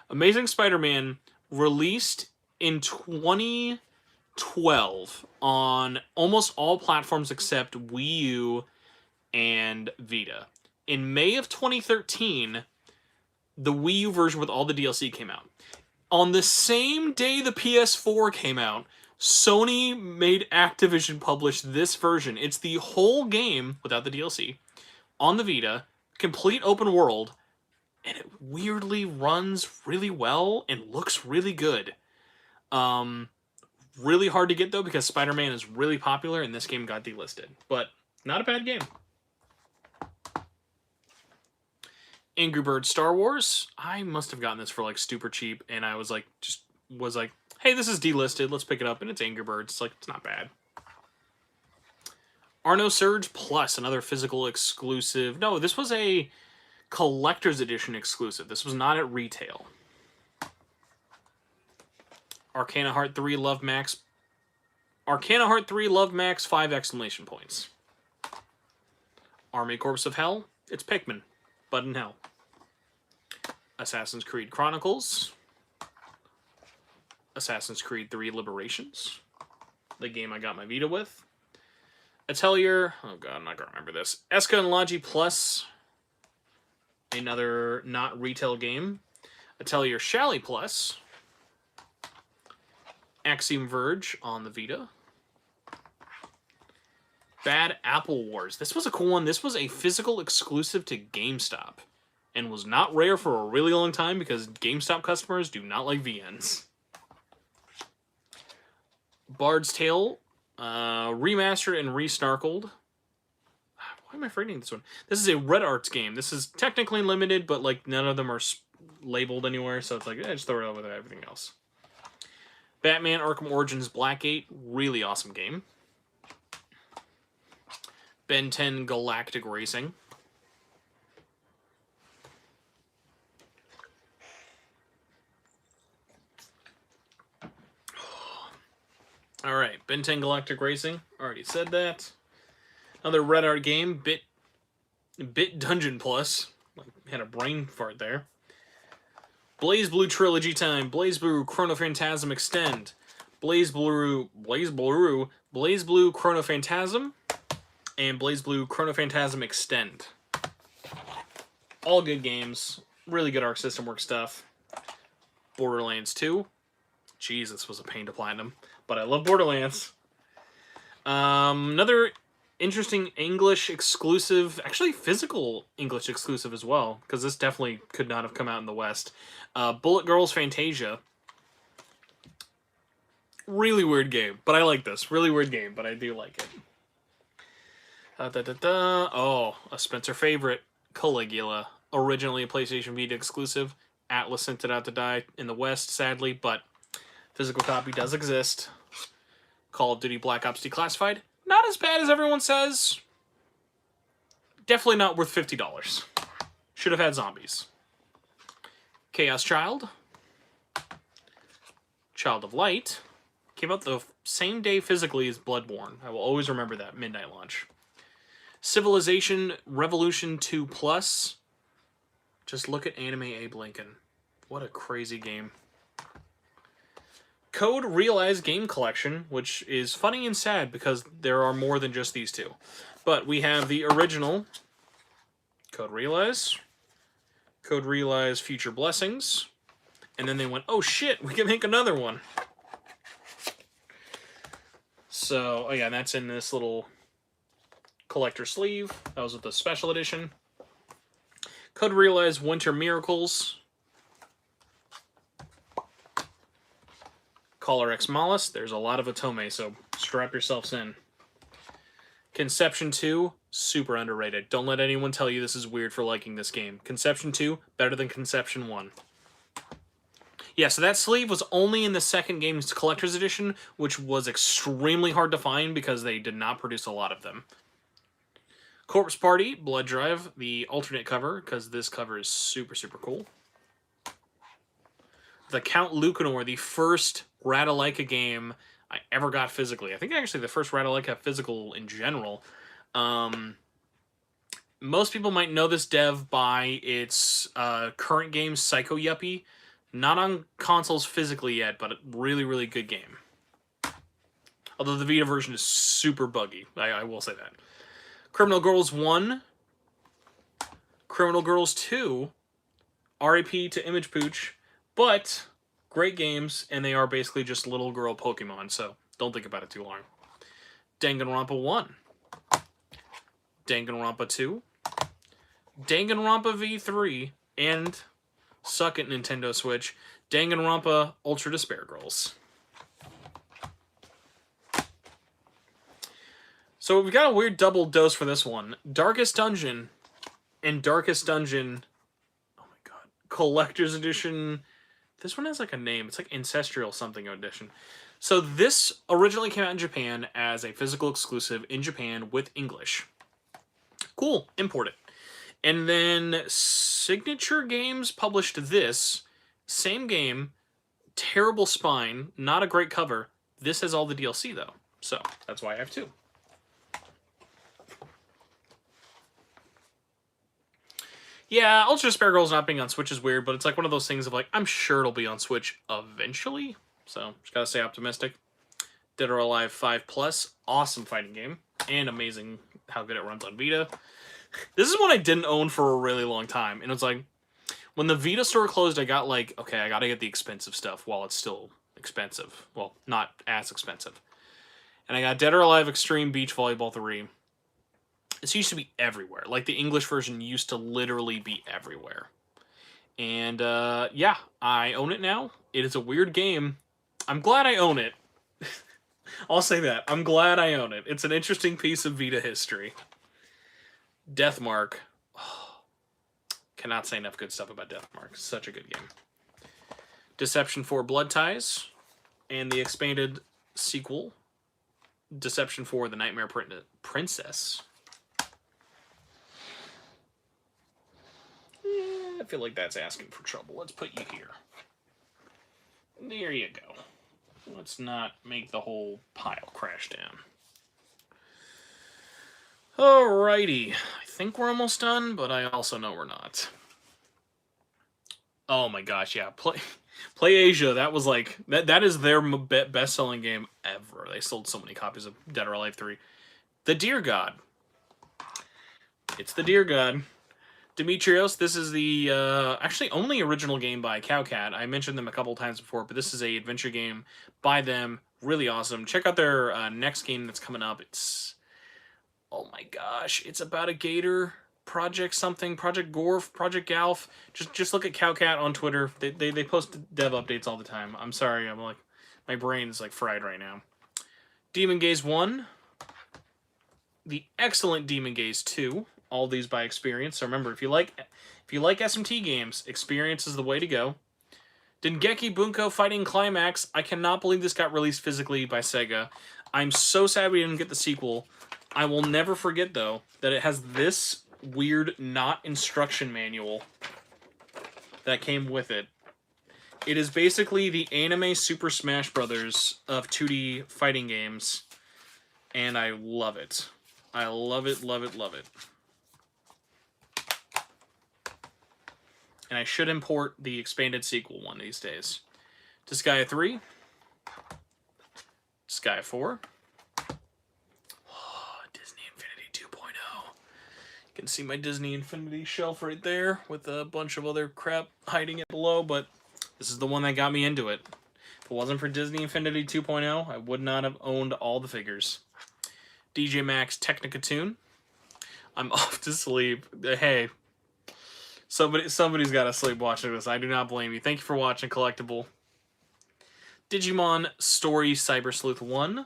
Amazing Spider-Man released in 2012 on almost all platforms except Wii U and Vita. In May of 2013, the Wii U version with all the DLC came out. On the same day the PS4 came out, Sony made Activision publish this version. It's the whole game, without the DLC, on the Vita, complete open world, and it weirdly runs really well and looks really good. Really hard to get, though, because Spider-Man is really popular, and this game got delisted. But not a bad game. Angry Birds Star Wars. I must have gotten this for like super cheap, and I was like, hey, this is delisted. Let's pick it up, and it's Angry Birds. It's like, it's not bad. Arno Surge Plus, another physical exclusive. No, this was a collector's edition exclusive. This was not at retail. Arcana Heart 3 Love Max. Arcana Heart 3 Love Max 5 exclamation points. Army Corps of Hell. It's Pikmin. But in hell. Assassin's Creed Chronicles. Assassin's Creed 3 Liberations. The game I got my Vita with. Atelier. Oh god, I'm not going to remember this. Eska and Logi Plus. Another not retail game. Atelier Shally Plus. Axiom Verge on the Vita. Bad Apple Wars. This was a cool one. This was a physical exclusive to GameStop and was not rare for a really long time because GameStop customers do not like VNs. Bard's Tale, remastered and resnarkled. Why am I forgetting this one? This is a Red Arts game. This is technically limited, but like none of them are labeled anywhere, so it's like, just throw it over with everything else. Batman Arkham Origins Blackgate, really awesome game. Ben 10 Galactic Racing. Alright, Ben 10 Galactic Racing. Already said that. Another Red Art game, Bit Dungeon Plus. Had a brain fart there. Blaze Blue Trilogy Time. Blaze Blue Chrono Phantasm Extend. Blaze Blue Chrono Phantasm. And Blaze Blue Chrono Phantasm Extend. All good games. Really good Arc System Works stuff. Borderlands 2. Jeez, this was a pain to platinum. But I love Borderlands. Another interesting English exclusive, actually physical English exclusive as well, because this definitely could not have come out in the West. Bullet Girls Fantasia. Really weird game, but I like this. Really weird game, but I do like it. Oh, a Spencer favorite, Caligula. Originally a PlayStation Vita exclusive. Atlus sent it out to die in the West, sadly, but physical copy does exist. Call of Duty Black Ops Declassified. Not as bad as everyone says. Definitely not worth $50. Should have had zombies. Chaos Child. Child of Light. Came out the same day physically as Bloodborne. I will always remember that. Midnight launch. Civilization Revolution 2 Plus. Just look at Anime Abe Lincoln. What a crazy game. Code Realize Game Collection, which is funny and sad because there are more than just these two. But we have the original Code Realize Future Blessings, And then they went, oh shit, we can make another one. So, oh yeah, that's in this little collector sleeve. That was with the special edition. Could realize Winter Miracles. Caller X Mollis. There's a lot of Otome, so strap yourselves in. Conception 2, super underrated. Don't let anyone tell you this is weird for liking this game. Conception 2, better than Conception 1. Yeah, so that sleeve was only in the second Games Collector's Edition, which was extremely hard to find because they did not produce a lot of them. Corpse Party, Blood Drive, the alternate cover, because this cover is super, super cool. The Count Lucanor, the first Ratalaika game I ever got physically. I think actually the first Ratalaika physical in general. Most people might know this dev by its current game, Psycho Yuppie. Not on consoles physically yet, but a really, really good game. Although the Vita version is super buggy. I will say that. Criminal Girls 1. Criminal Girls 2. RAP to Image Pooch. But great games, and they are basically just little girl Pokemon, so don't think about it too long. Danganronpa 1. Danganronpa 2. Danganronpa V3. And... suck it, Nintendo Switch. Danganronpa Ultra Despair Girls. So we've got a weird double dose for this one. Darkest Dungeon and Darkest Dungeon... oh my god. Collector's Edition. This one has like a name. It's like Ancestral something edition. So this originally came out in Japan as a physical exclusive in Japan with English. Cool. Import it. And then Signature Games published this. Same game. Terrible spine. Not a great cover. This has all the DLC, though. So, that's why I have two. Yeah, Ultra Despair Girls not being on Switch is weird, but it's like one of those things of like, I'm sure it'll be on Switch eventually. So, just gotta stay optimistic. Dead or Alive 5+. Awesome fighting game. And amazing how good it runs on Vita. This is one I didn't own for a really long time. And it's like, when the Vita store closed, I got like, okay, I gotta get the expensive stuff while it's still expensive. Well, not as expensive. And I got Dead or Alive Extreme Beach Volleyball 3. This used to be everywhere. Like, the English version used to literally be everywhere. And, yeah, I own it now. It is a weird game. I'm glad I own it. I'll say that. I'm glad I own it. It's an interesting piece of Vita history. Deathmark. Oh, cannot say enough good stuff about Deathmark. Such a good game. Deception 4 Blood Ties. And the expanded sequel, Deception 4 The Nightmare Princess. I feel like that's asking for trouble. Let's put you here. There you go. Let's not make the whole pile crash down. Alrighty. I think we're almost done, but I also know we're not. Oh my gosh, yeah. Play Asia, that was like... That is their best-selling game ever. They sold so many copies of Dead or Alive 3. The Deer God. It's the Deer God. Demetrios, this is the actually only original game by Cowcat. I mentioned them a couple times before, but this is a adventure game by them. Really awesome. Check out their next game that's coming up. It's, oh my gosh, it's about a gator. Project something, Project Gorf, Project Galf. Just look at Cowcat on Twitter. They post dev updates all the time. I'm sorry, I'm like, my brain is like fried right now. Demon Gaze 1. The excellent Demon Gaze 2. All these by Experience. So remember, if you like SMT games, Experience is the way to go. Dengeki Bunko Fighting Climax. I cannot believe this got released physically by Sega. I'm so sad we didn't get the sequel. I will never forget, though, that it has this weird not instruction manual that came with it. It is basically the anime Super Smash Brothers of 2D fighting games, and I love it. I love it, love it, love it. And I should import the expanded sequel one of these days. Disgaea 3. Disgaea 4. Oh, Disney Infinity 2.0. You can see my Disney Infinity shelf right there with a bunch of other crap hiding it below, but This is the one that got me into it. If it wasn't for Disney Infinity 2.0, I would not have owned all the figures. DJ Max Technica Tune. I'm off to sleep. Hey, somebody's got to sleep watching this. I do not blame you. Thank you for watching, Collectible. Digimon Story Cyber Sleuth 1.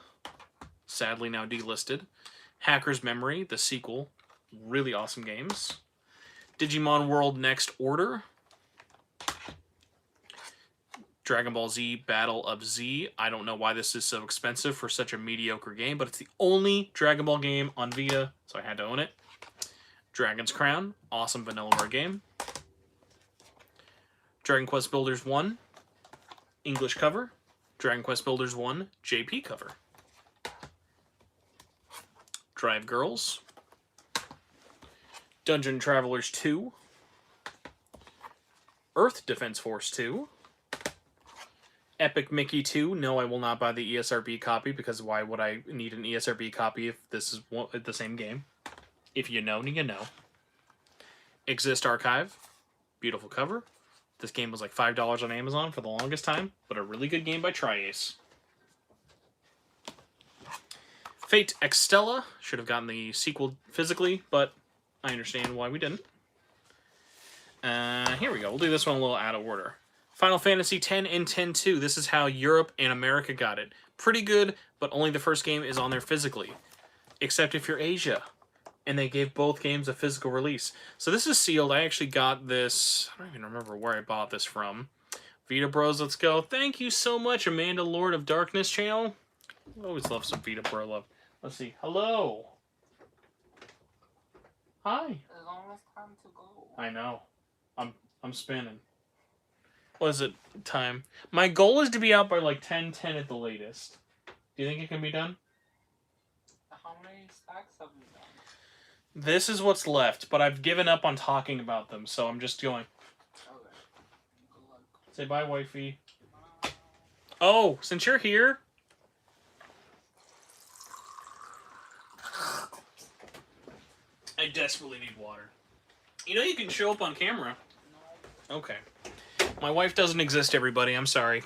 Sadly now delisted. Hacker's Memory, the sequel. Really awesome games. Digimon World Next Order. Dragon Ball Z Battle of Z. I don't know why this is so expensive for such a mediocre game, but it's the only Dragon Ball game on Vita, so I had to own it. Dragon's Crown. Awesome Vanillaware game. Dragon Quest Builders 1. English cover. Dragon Quest Builders 1. JP cover. Drive Girls. Dungeon Travelers 2. Earth Defense Force 2. Epic Mickey 2. No, I will not buy the ESRB copy, because why would I need an ESRB copy if this is the same game? If you know, you know. Exist Archive. Beautiful cover. This game was like $5 on Amazon for the longest time, but a really good game by Tri-Ace. Fate Extella. Should have gotten the sequel physically, but I understand why we didn't. Here we go. We'll do this one a little out of order. Final Fantasy X and X-2. This is how Europe and America got it. Pretty good, but only the first game is on there physically. Except if you're Asia. And they gave both games a physical release. So this is sealed. I actually got this... I don't even remember where I bought this from. Vita Bros, let's go. Thank you so much, Amanda Lord of Darkness channel. I always love some Vita Bro love. Let's see. Hello. Hi. It's almost time to go. I know. I'm spinning. What is it? Time. My goal is to be out by like 10:10 at the latest. Do you think it can be done? How many stacks have you done? This is what's left, but I've given up on talking about them, so I'm just going. Okay. Good luck. Say bye, wifey. Oh, since you're here. I desperately need water. You know you can show up on camera. No. Okay. My wife doesn't exist, everybody. I'm sorry.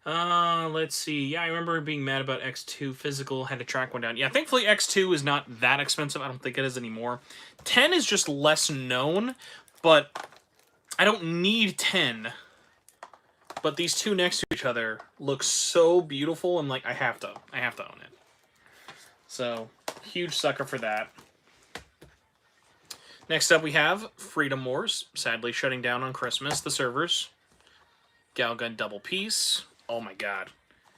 Let's see. Yeah, I remember being mad about X2 physical. Had to track one down. Yeah, thankfully X2 is not that expensive. I don't think it is anymore. 10 is just less known, but I don't need 10. But these two next to each other look so beautiful. I'm like, I have to own it. So, huge sucker for that. Next up we have Freedom Wars, sadly shutting down on Christmas, the servers. Galgun Double Piece. Oh my god.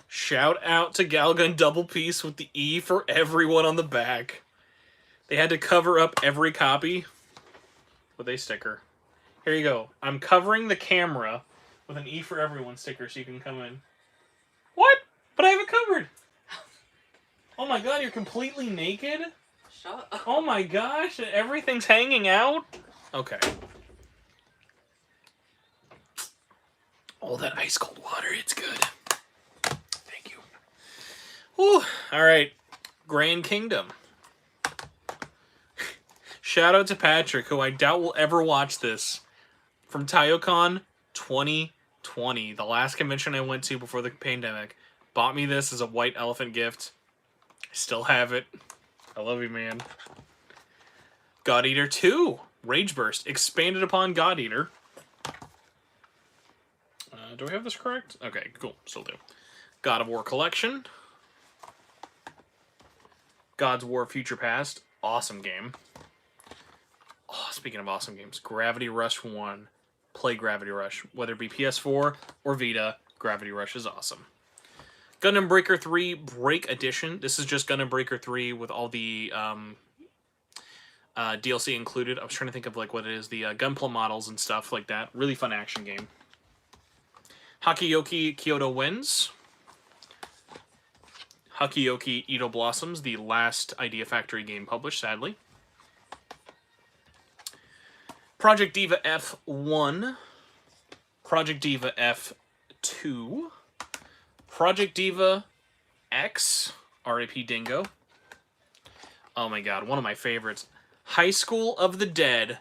Shout out to Galgun Double Piece with the E for everyone on the back. They had to cover up every copy with a sticker. Here you go. I'm covering the camera with an E for everyone sticker so you can come in. What? But I have it covered. Oh my god, you're completely naked? Shut up. Oh my gosh, everything's hanging out? Okay. Oh, that ice cold water, it's good. Thank you. Whew. Alright. Grand Kingdom. Shout out to Patrick, who I doubt will ever watch this. From TaioCon 2020, the last convention I went to before the pandemic. Bought me this as a white elephant gift. I still have it. I love you, man. God Eater 2. Rage Burst. Expanded upon God Eater. Do I have this correct? Okay, cool. Still do. God of War Collection. God's War Future Past. Awesome game. Oh, speaking of awesome games. Gravity Rush 1. Play Gravity Rush. Whether it be PS4 or Vita, Gravity Rush is awesome. Gundam Breaker 3 Break Edition. This is just Gundam Breaker 3 with all the DLC included. I was trying to think of like what it is. The Gunpla models and stuff like that. Really fun action game. Hakiyoki Kyoto Wins. Hakiyoki Ito Blossoms, the last Idea Factory game published, sadly. Project Diva F1. Project Diva F2. Project Diva X, R.I.P. Dingo. Oh my god, one of my favorites. High School of the Dead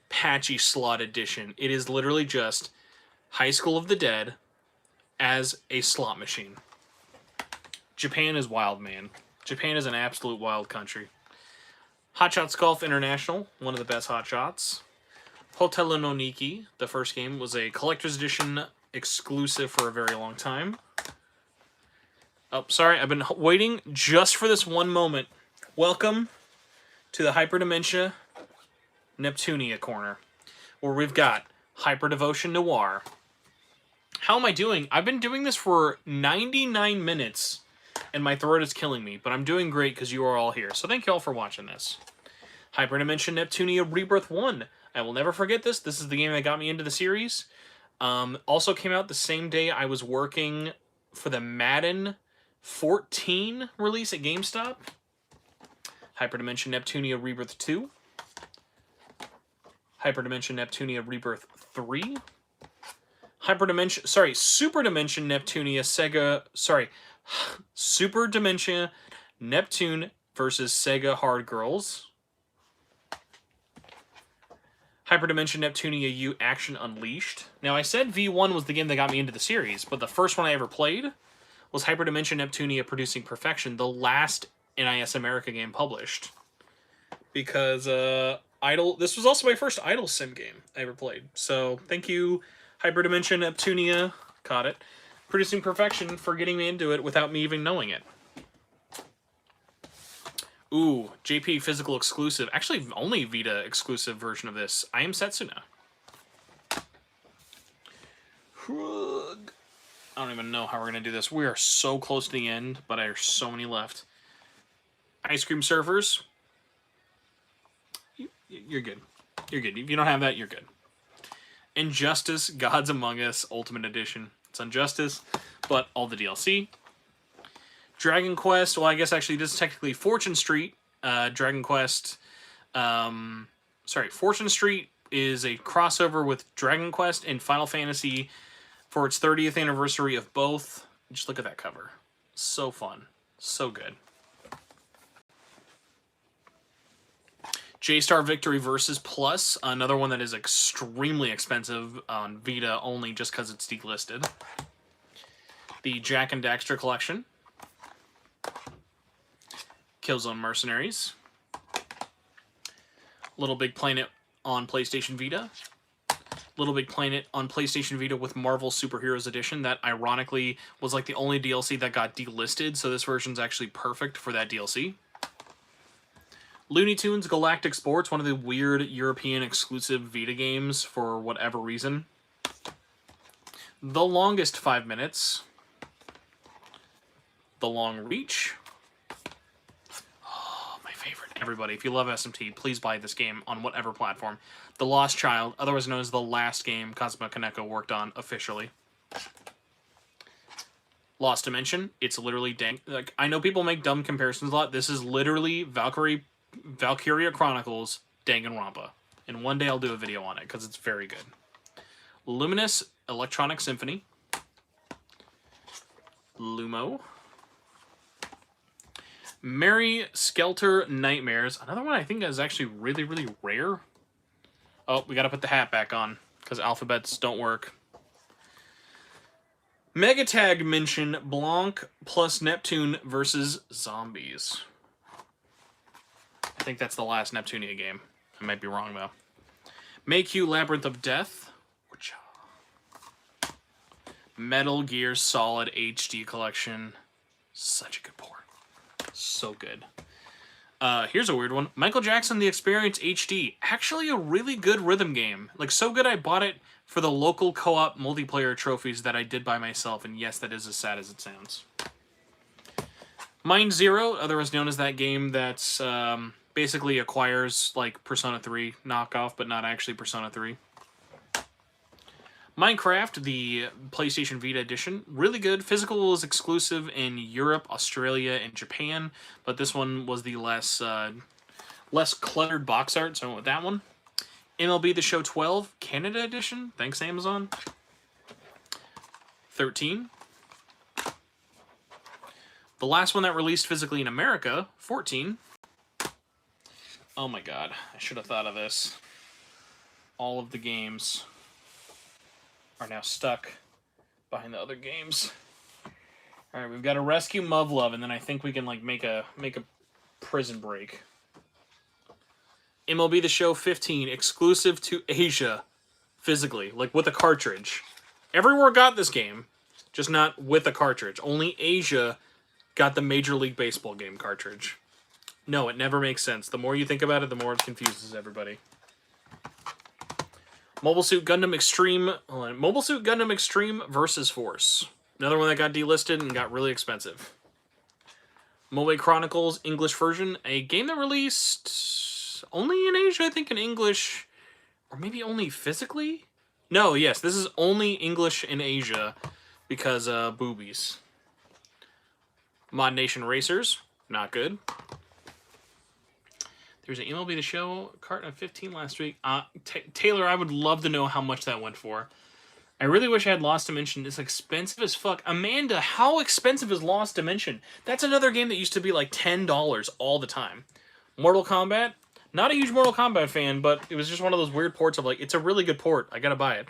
Patchy Slot Edition. It is literally just High School of the Dead as a slot machine. Japan is wild, man. Japan is an absolute wild country. Hot Shots Golf International, one of the best Hot Shots. Hotel no Niki, the first game, was a collector's edition exclusive for a very long time. Oh, sorry, I've been waiting just for this one moment. Welcome to the Hyperdimensia Neptunia corner, where we've got Hyper Devotion Noir. How am I doing? I've been doing this for 99 minutes, and my throat is killing me, but I'm doing great because you are all here. So thank you all for watching this. Hyperdimension Neptunia Rebirth 1. I will never forget this. This is the game that got me into the series. Also came out the same day I was working for the Madden 14 release at GameStop. Hyperdimension Neptunia Rebirth 2. Hyperdimension Neptunia Rebirth 3. Super Dimension Neptunia Super Dimension Neptune versus Sega Hard Girls. Hyperdimension Neptunia U Action Unleashed. Now, I said V1 was the game that got me into the series, but the first one I ever played was Hyperdimension Neptunia Producing Perfection, the last NIS America game published. Because this was also my first Idle Sim game I ever played. So, thank you, Hyperdimension Neptunia, caught it, Producing Perfection, for getting me into it without me even knowing it. Ooh, JP physical exclusive. Actually, only Vita exclusive version of this. I Am Setsuna. I don't even know how we're going to do this. We are so close to the end, but there are so many left. Ice Cream Surfers. You're good. You're good. If you don't have that, you're good. Injustice, Gods Among Us, Ultimate Edition. It's Injustice, but all the DLC. Dragon Quest, well, I guess actually this is technically Fortune Street. Dragon Quest, Fortune Street is a crossover with Dragon Quest and Final Fantasy for its 30th anniversary of both. Just look at that cover. So fun. So good. J-Star Victory Versus Plus, another one that is extremely expensive on Vita only just because it's delisted. The Jack and Daxter Collection. Killzone Mercenaries. Little Big Planet on PlayStation Vita. Little Big Planet on PlayStation Vita with Marvel Superheroes Edition. That, ironically, was like the only DLC that got delisted, so this version's actually perfect for that DLC. Looney Tunes Galactic Sports, one of the weird European exclusive Vita games for whatever reason. The Longest 5 Minutes. The Long Reach. Everybody, if you love SMT, please buy this game on whatever platform. The Lost Child, otherwise known as the last game Kazuma Kaneko worked on officially. Lost Dimension, it's literally like, I know people make dumb comparisons a lot. This is literally Valkyria Chronicles Danganronpa. And one day I'll do a video on it because it's very good. Luminous Electronic Symphony. Lumo. Mary Skelter Nightmares. Another one I think is actually really, really rare. Oh, we gotta put the hat back on, because alphabets don't work. Megatag Mention Blanc plus Neptune versus Zombies. I think that's the last Neptunia game. I might be wrong, though. Make-You Labyrinth of Death. Metal Gear Solid HD Collection. Such a good port. So good. Here's a weird one. Michael Jackson The Experience HD. Actually a really good rhythm game. Like, so good I bought it for the local co-op multiplayer trophies that I did by myself, and yes, that is as sad as it sounds. Mind Zero, otherwise known as that game that's basically acquires, like, Persona 3 knockoff, but not actually Persona 3. Minecraft, the PlayStation Vita edition, really good. Physical is exclusive in Europe, Australia, and Japan, but this one was the less cluttered box art, so I went with that one. MLB The Show 12, Canada edition, thanks Amazon. 13. The last one that released physically in America, 14. Oh my god, I should have thought of this. All of the games. are now stuck behind the other games. All right, we've got to rescue Muv-Luv, and then I think we can like make a prison break. MLB The Show 15, exclusive to Asia, physically, like with a cartridge. Everywhere got this game, just not with a cartridge. Only Asia got the Major League Baseball game cartridge. No, it never makes sense. The more you think about it, the more it confuses everybody. Mobile Suit Gundam Extreme. Hold on. Mobile Suit Gundam Extreme versus Force. Another one that got delisted and got really expensive. Mobile Chronicles English version. A game that released only in Asia, I think in English. Or maybe only physically? No, yes, this is only English in Asia because boobies. Mod Nation Racers. Not good. There's an MLB The Show carton of 15 last week. Taylor, I would love to know how much that went for. I really wish I had Lost Dimension. It's expensive as fuck. Amanda, how expensive is Lost Dimension? That's another game that used to be like $10 all the time. Mortal Kombat. Not a huge Mortal Kombat fan, but it was just one of those weird ports of like, it's a really good port. I gotta buy it.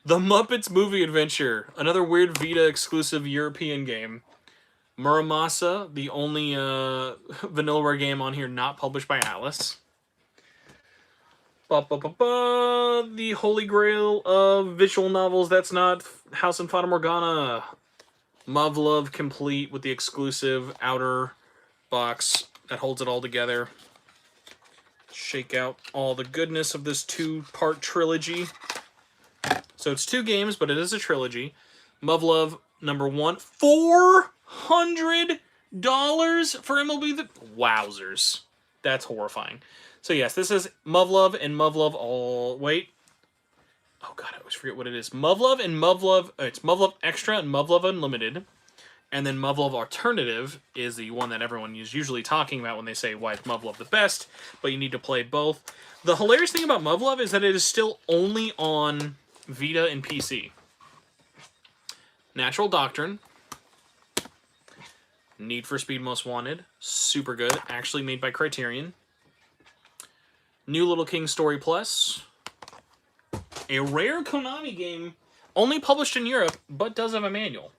The Muppets Movie Adventure. Another weird Vita exclusive European game. Muramasa, the only Vanillaware game on here not published by Atlus. The Holy Grail of visual novels. That's not House and Fata Morgana. Muv-Luv complete with the exclusive outer box that holds it all together. Shake out all the goodness of this two-part trilogy. So it's 2 games, but it is a trilogy. Muv-Luv number 1. $400 for MLB. Wowzers. That's horrifying. So yes, this is Muv-Luv and Muv-Luv all... Wait. Oh god, I always forget what it is. Muv-Luv and Muv-Luv... It's Muv-Luv Extra and Muv-Luv Unlimited. And then Muv-Luv Alternative is the one that everyone is usually talking about when they say why is Muv-Luv the best, but you need to play both. The hilarious thing about Muv-Luv is that it is still only on Vita and PC. Natural Doctrine. Need for Speed Most Wanted. Super good. Actually made by Criterion. New Little King Story Plus. A rare Konami game. Only published in Europe, but does have a manual.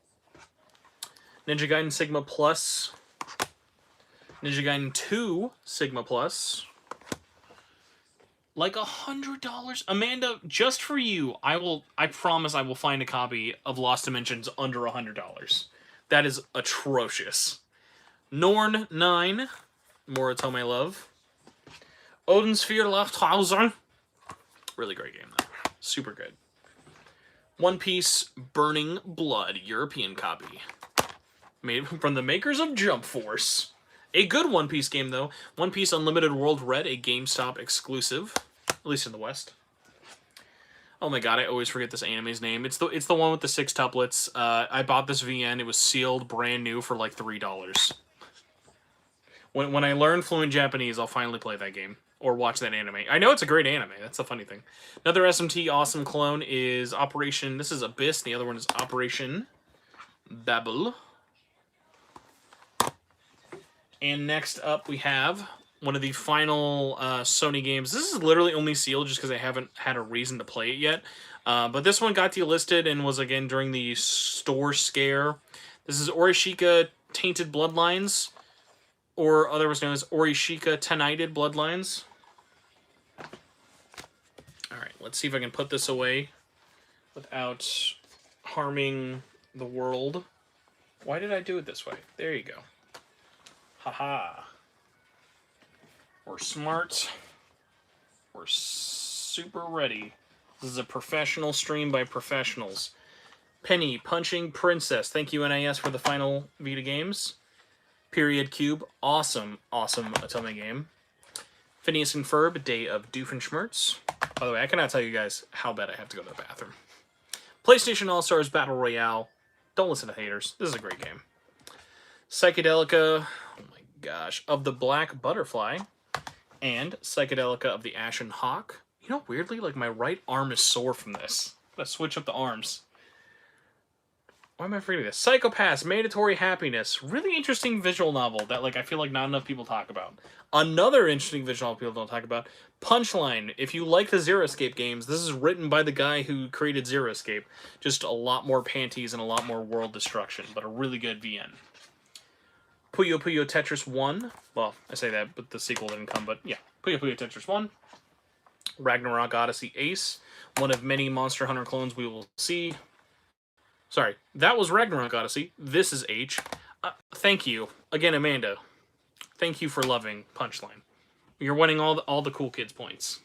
Ninja Gaiden Sigma Plus. Ninja Gaiden 2 Sigma Plus. Like $100. Amanda, just for you, I promise I will find a copy of Lost Dimensions under $100. That is atrocious. Norn 9. Moritome Love. Odin Sphere Lafthausen. Really great game, though. Super good. One Piece Burning Blood European copy. Made from the makers of Jump Force. A good One Piece game, though. One Piece Unlimited World Red, a GameStop exclusive. At least in the West. Oh my god, I always forget this anime's name. It's the one with the 6 tuplets. I bought this VN. It was sealed, brand new, for like $3. When I learn fluent Japanese, I'll finally play that game. Or watch that anime. I know it's a great anime. That's the funny thing. Another SMT awesome clone is Operation... This is Abyss. The other one is Operation Babel. And next up, we have one of the final Sony games. This is literally only sealed just because I haven't had a reason to play it yet. But this one got delisted and was, again, during the store scare. This is Orishika Tainted Bloodlines, or otherwise known as Orishika Tainted Bloodlines. Alright, let's see if I can put this away without harming the world. Why did I do it this way? There you go. Haha. We're smart. We're super ready. This is a professional stream by professionals. Penny Punching Princess. Thank you, NIS, for the final Vita games. Period Cube. Awesome, awesome Atome game. Phineas and Ferb, Day of Doofenshmirtz. By the way, I cannot tell you guys how bad I have to go to the bathroom. PlayStation All-Stars Battle Royale. Don't listen to haters. This is a great game. Psychedelica, oh my gosh, of the Black Butterfly. And Psychedelica of the Ashen Hawk. You know, weirdly, like my right arm is sore from this. Let's switch up the arms. Why am I forgetting this? Psychopaths, Mandatory Happiness. Really interesting visual novel that I feel like not enough people talk about. Another interesting visual novel people don't talk about. Punchline. If you like the Zero Escape games, this is written by the guy who created Zero Escape. Just a lot more panties and a lot more world destruction, but a really good VN. Puyo Puyo Tetris 1. Well, I say that, but the sequel didn't come, but yeah. Puyo Puyo Tetris 1. Ragnarok Odyssey Ace. One of many Monster Hunter clones we will see. Sorry, that was Ragnarok Odyssey. This is H. Thank you. Again, Amanda. Thank you for loving Punchline. You're winning all the cool kids points.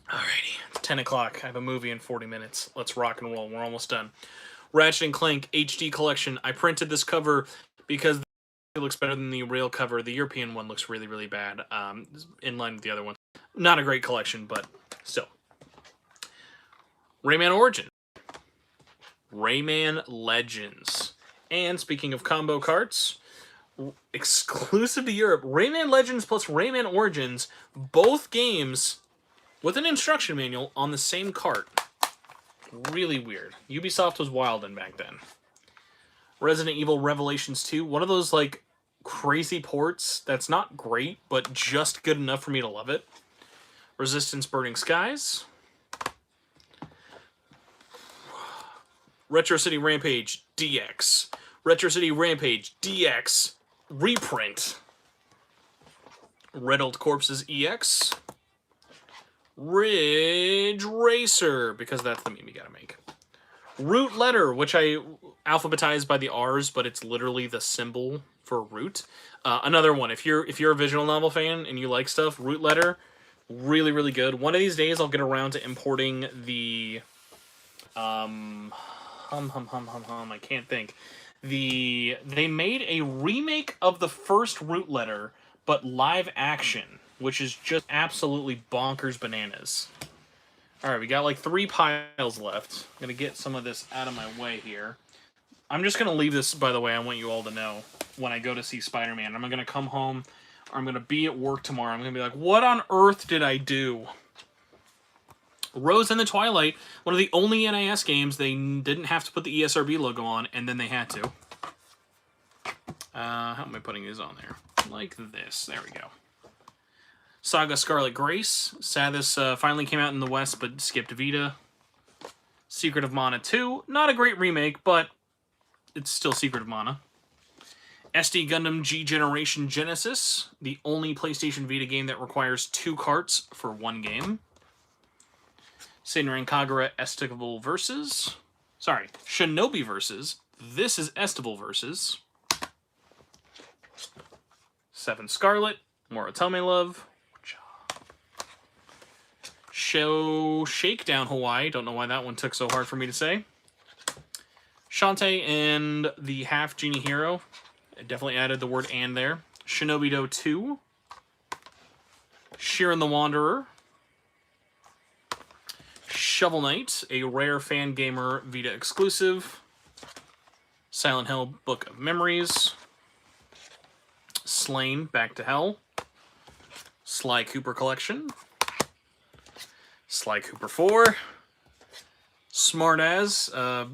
Alrighty, it's 10 o'clock. I have a movie in 40 minutes. Let's rock and roll. We're almost done. Ratchet & Clank HD Collection. I printed this cover because it looks better than the real cover. The European one looks really, really bad. In line with the other one. Not a great collection, but still. Rayman Origins. Rayman Legends. And speaking of combo carts, exclusive to Europe, Rayman Legends plus Rayman Origins, both games with an instruction manual on the same cart. Really weird. Ubisoft was wild back then. Resident Evil Revelations 2, one of those crazy ports that's not great, but just good enough for me to love it. Resistance Burning Skies. Retro City Rampage DX. Retro City Rampage DX reprint. Riddled Corpses EX. Ridge Racer, because that's the meme you gotta make. Root Letter, which I alphabetized by the R's, but it's literally the symbol for root. Another one, if you're a visual novel fan and you like stuff, Root Letter, really, really good. One of these days I'll get around to importing the I can't think. They made a remake of the first Root Letter, but live action, which is just absolutely bonkers bananas. Alright, we got 3 piles left. I'm going to get some of this out of my way here. I'm just going to leave this, by the way, I want you all to know, when I go to see Spider-Man. I'm going to come home, or I'm going to be at work tomorrow. I'm going to be like, what on earth did I do? Rose in the Twilight, one of the only NIS games they didn't have to put the ESRB logo on, and then they had to. How am I putting these on there? Like this. There we go. Saga Scarlet Grace. Sad this finally came out in the West, but skipped Vita. Secret of Mana 2. Not a great remake, but it's still Secret of Mana. SD Gundam G Generation Genesis. The only PlayStation Vita game that requires 2 carts for 1 game. Senran Kagura Estival Versus. Sorry, Shinobi Versus. This is Estival Versus. 7 Scarlet. More Otome Love. Show Shakedown Hawaii. Don't know why that one took so hard for me to say. Shantae and the Half Genie Hero. I definitely added the word "and" there. Shinobi Do 2. Shiren the Wanderer. Shovel Knight, a rare fan gamer Vita exclusive. Silent Hill Book of Memories. Slain Back to Hell. Sly Cooper Collection. Sly Cooper 4. Smart As.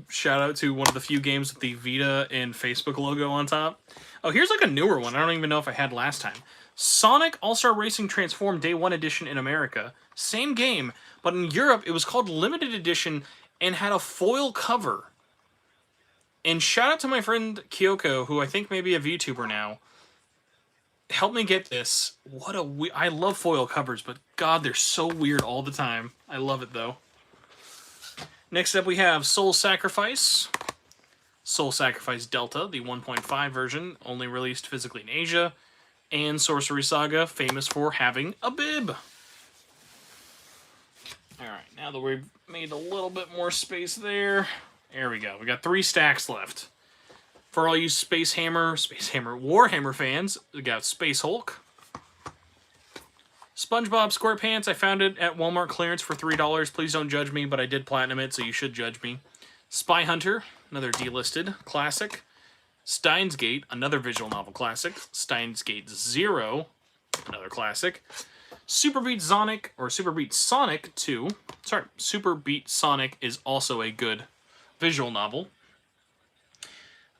Shout out to one of the few games with the Vita and Facebook logo on top. Oh, here's a newer one. I don't even know if I had last time. Sonic All-Star Racing Transform Day 1 Edition in America. Same game, but in Europe it was called Limited Edition and had a foil cover. And shout out to my friend Kyoko, who I think may be a VTuber now. Help me get this. I love foil covers, but God, they're so weird all the time. I love it, though. Next up, we have Soul Sacrifice. Soul Sacrifice Delta, the 1.5 version, only released physically in Asia. And Sorcery Saga, famous for having a bib. Alright, now that we've made a little bit more space there. There we go. We got 3 stacks left. For all you Warhammer fans, we got Space Hulk. SpongeBob SquarePants, I found it at Walmart clearance for $3. Please don't judge me, but I did platinum it, so you should judge me. Spy Hunter, another delisted classic. Steins Gate, another visual novel classic. Steins Gate Zero, another classic. Super Beat Sonic, or Super Beat Sonic 2. Sorry, Super Beat Sonic is also a good visual novel.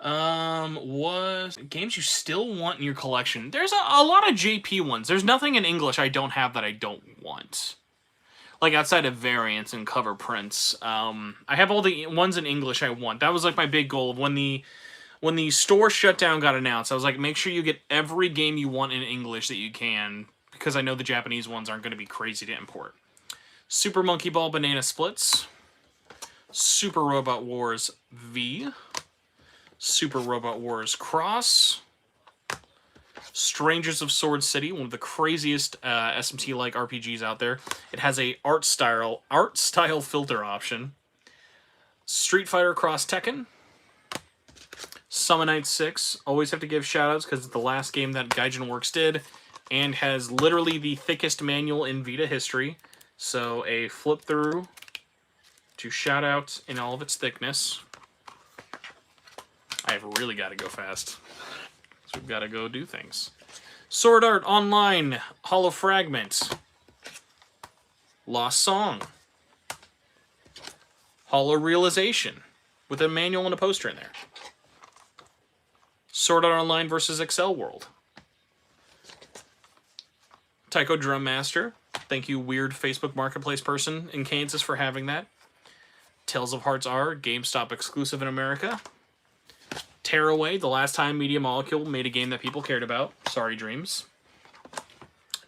Was games you still want in your collection? There's a lot of JP ones. There's nothing in English I don't have that I don't want. Like, outside of variants and cover prints. I have all the ones in English I want. That was, like, my big goal of when the store shutdown got announced. I was like, make sure you get every game you want in English that you can, because I know the Japanese ones aren't going to be crazy to import. Super Monkey Ball Banana Splits. Super Robot Wars V. Super Robot Wars Cross. Strangers of Sword City, one of the craziest SMT-like RPGs out there. It has a art style filter option. Street Fighter Cross Tekken. Summon Night 6. Always have to give shoutouts because it's the last game that Gaijin Works did, and has literally the thickest manual in Vita history. So a flip through to shout out in all of its thickness. I've really got to go fast. So we've got to go do things. Sword Art Online, Hollow Fragment, Lost Song, Hollow Realization, with a manual and a poster in there. Sword Art Online versus Excel World. Taiko Drum Master. Thank you, weird Facebook Marketplace person in Kansas, for having that. Tales of Hearts R, GameStop exclusive in America. Tearaway, the last time Media Molecule made a game that people cared about. Sorry, Dreams.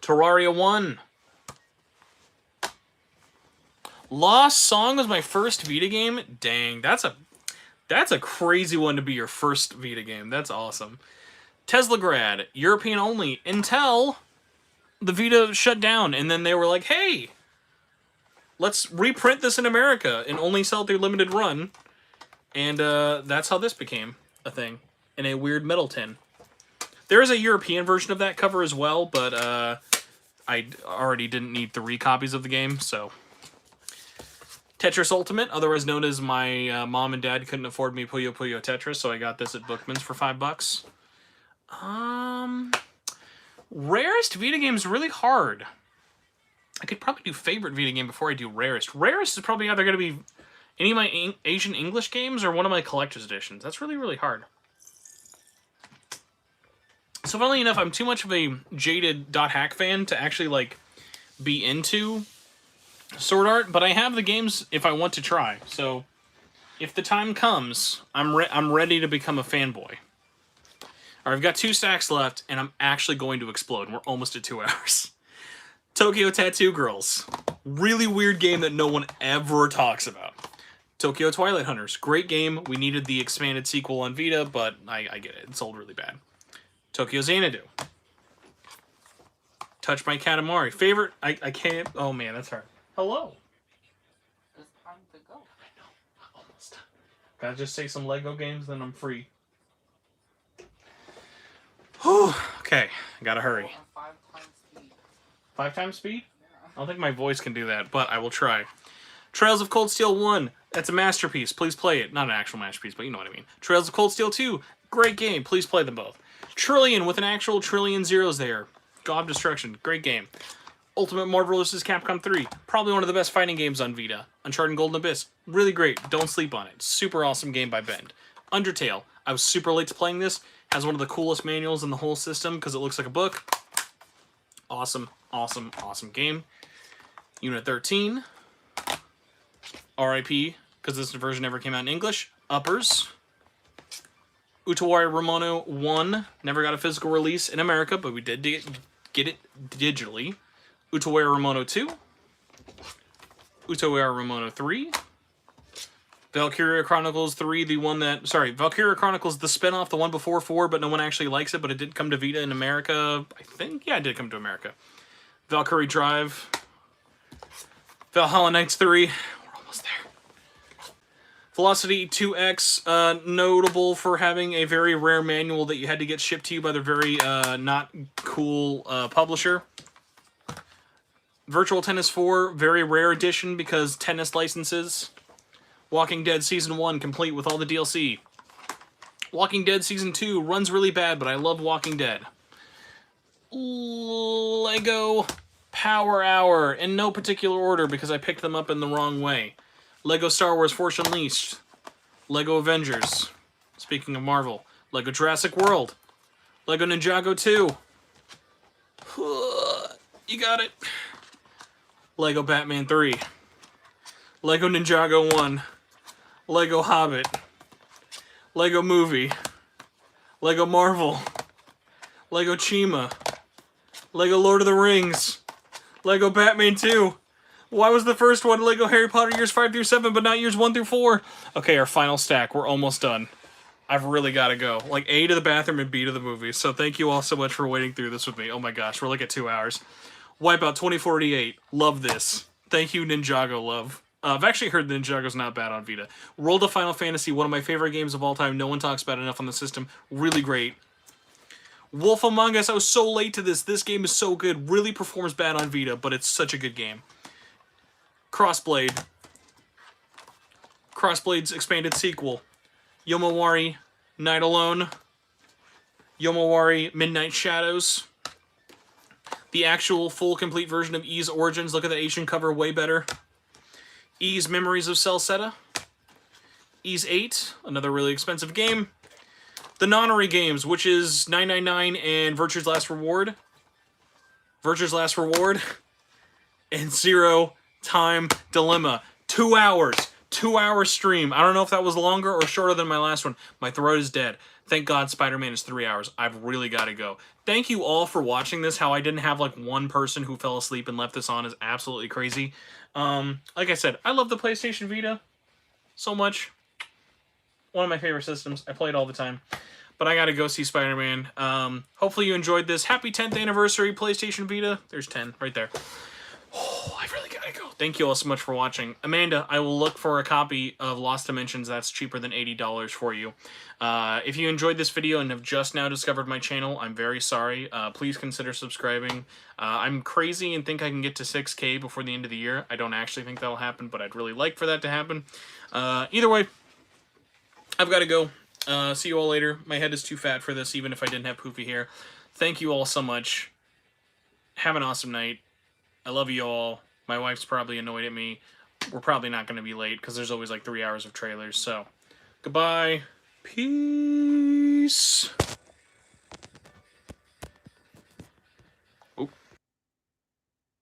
Terraria 1. Lost Song was my first Vita game. Dang, that's a crazy one to be your first Vita game. That's awesome. Teslagrad, European only, until the Vita shut down, and then they were like, hey, let's reprint this in America and only sell it through limited run. And that's how this became a thing, in a weird metal tin. There is a European version of that cover as well, but I already didn't need 3 copies of the game, so. Tetris Ultimate, otherwise known as my mom and dad couldn't afford me Puyo Puyo Tetris, so I got this at Bookman's for $5. Rarest Vita game is really hard. I could probably do favorite Vita game before I do rarest. Rarest is probably either going to be any of my Asian English games or one of my collector's editions. That's really, really hard. So funnily enough, I'm too much of a jaded .hack fan to actually, like, be into Sword Art, but I have the games if I want to try. So if the time comes, I'm ready to become a fanboy. All right, I've got 2 stacks left, and I'm actually going to explode. We're almost at 2 hours. Tokyo Tattoo Girls. Really weird game that no one ever talks about. Tokyo Twilight Hunters. Great game. We needed the expanded sequel on Vita, but I get it. It sold really bad. Tokyo Xanadu. Touch My Katamari. Favorite... I can't... Oh, man, that's hard. Hello. It's time to go. I know. Almost. Gotta just say some Lego games, then I'm free. Whew. Okay. Gotta hurry. 5 times speed. 5 times speed? Yeah. I don't think my voice can do that, but I will try. Trails of Cold Steel 1. That's a masterpiece. Please play it. Not an actual masterpiece, but you know what I mean. Trails of Cold Steel 2. Great game. Please play them both. Trillion with an actual trillion zeros there. God of Destruction. Great game. Ultimate Marvel vs. Capcom 3. Probably one of the best fighting games on Vita. Uncharted Golden Abyss. Really great. Don't sleep on it. Super awesome game by Bend. Undertale. I was super late to playing this. Has one of the coolest manuals in the whole system because it looks like a book. Awesome, awesome, awesome game. Unit 13. RIP, because this version never came out in English. Uppers. Utawari Ramono 1. Never got a physical release in America, but we did get it digitally. Utawari Ramono 2. Utawari Ramono 3. Valkyria Chronicles 3, the one that... Sorry, Valkyria Chronicles, the spinoff, the one before 4, but no one actually likes it, but it did come to Vita in America. I think? Yeah, it did come to America. Valkyrie Drive. Valhalla Knights 3. We're almost there. Velocity 2X, notable for having a very rare manual that you had to get shipped to you by the very not cool publisher. Virtual Tennis 4, very rare edition because tennis licenses. Walking Dead Season 1, complete with all the DLC. Walking Dead Season 2 runs really bad, but I love Walking Dead. Lego Power Hour, in no particular order because I picked them up in the wrong way. Lego Star Wars Force Unleashed. Lego Avengers. Speaking of Marvel. Lego Jurassic World. Lego Ninjago 2. You got it. Lego Batman 3. Lego Ninjago 1. Lego Hobbit. Lego Movie. Lego Marvel. Lego Chima. Lego Lord of the Rings. Lego Batman 2. Why was the first one Lego Harry Potter years 5 through 7, but not years 1 through 4? Okay, our final stack. We're almost done. I've really got to go. Like, A to the bathroom and B to the movies. So thank you all so much for waiting through this with me. Oh my gosh, we're like at 2 hours. Wipeout 2048. Love this. Thank you, Ninjago Love. I've actually heard Ninjago's not bad on Vita. World of Final Fantasy, one of my favorite games of all time. No one talks about it enough on the system. Really great. Wolf Among Us, I was so late to this. This game is so good. Really performs bad on Vita, but it's such a good game. Crossblade. Crossblade's expanded sequel. Yomawari, Night Alone. Yomawari, Midnight Shadows. The actual full complete version of Ys Origins. Look at the Asian cover, way better. Ys Memories of Celceta. Ys 8, another really expensive game. The Nonary games, which is 999 and Virtue's Last Reward. Virtue's Last Reward. And Zero Time Dilemma. 2 hours. 2-hour stream. I don't know if that was longer or shorter than my last one. My throat is dead. Thank God Spider-Man is 3 hours. I've really got to go. Thank you all for watching this. How I didn't have like one person who fell asleep and left this on is absolutely crazy. Like I said, I love the PlayStation Vita so much. One of my favorite systems. I play it all the time. But I gotta go see Spider-Man. Hopefully you enjoyed this. Happy 10th anniversary PlayStation Vita. There's 10 right there. Oh, I really gotta go. Thank you all so much for watching. Amanda, I will look for a copy of Lost Dimensions that's cheaper than $80 for you. If you enjoyed this video and have just now discovered my channel, I'm very sorry. Please consider subscribing. I'm crazy and think I can get to 6K before the end of the year. I don't actually think that'll happen, but I'd really like for that to happen. Either way, I've got to go. See you all later. My head is too fat for this, even if I didn't have poofy hair. Thank you all so much. Have an awesome night. I love you all. My wife's probably annoyed at me. We're probably not going to be late because there's always like 3 hours of trailers. So, goodbye. Peace.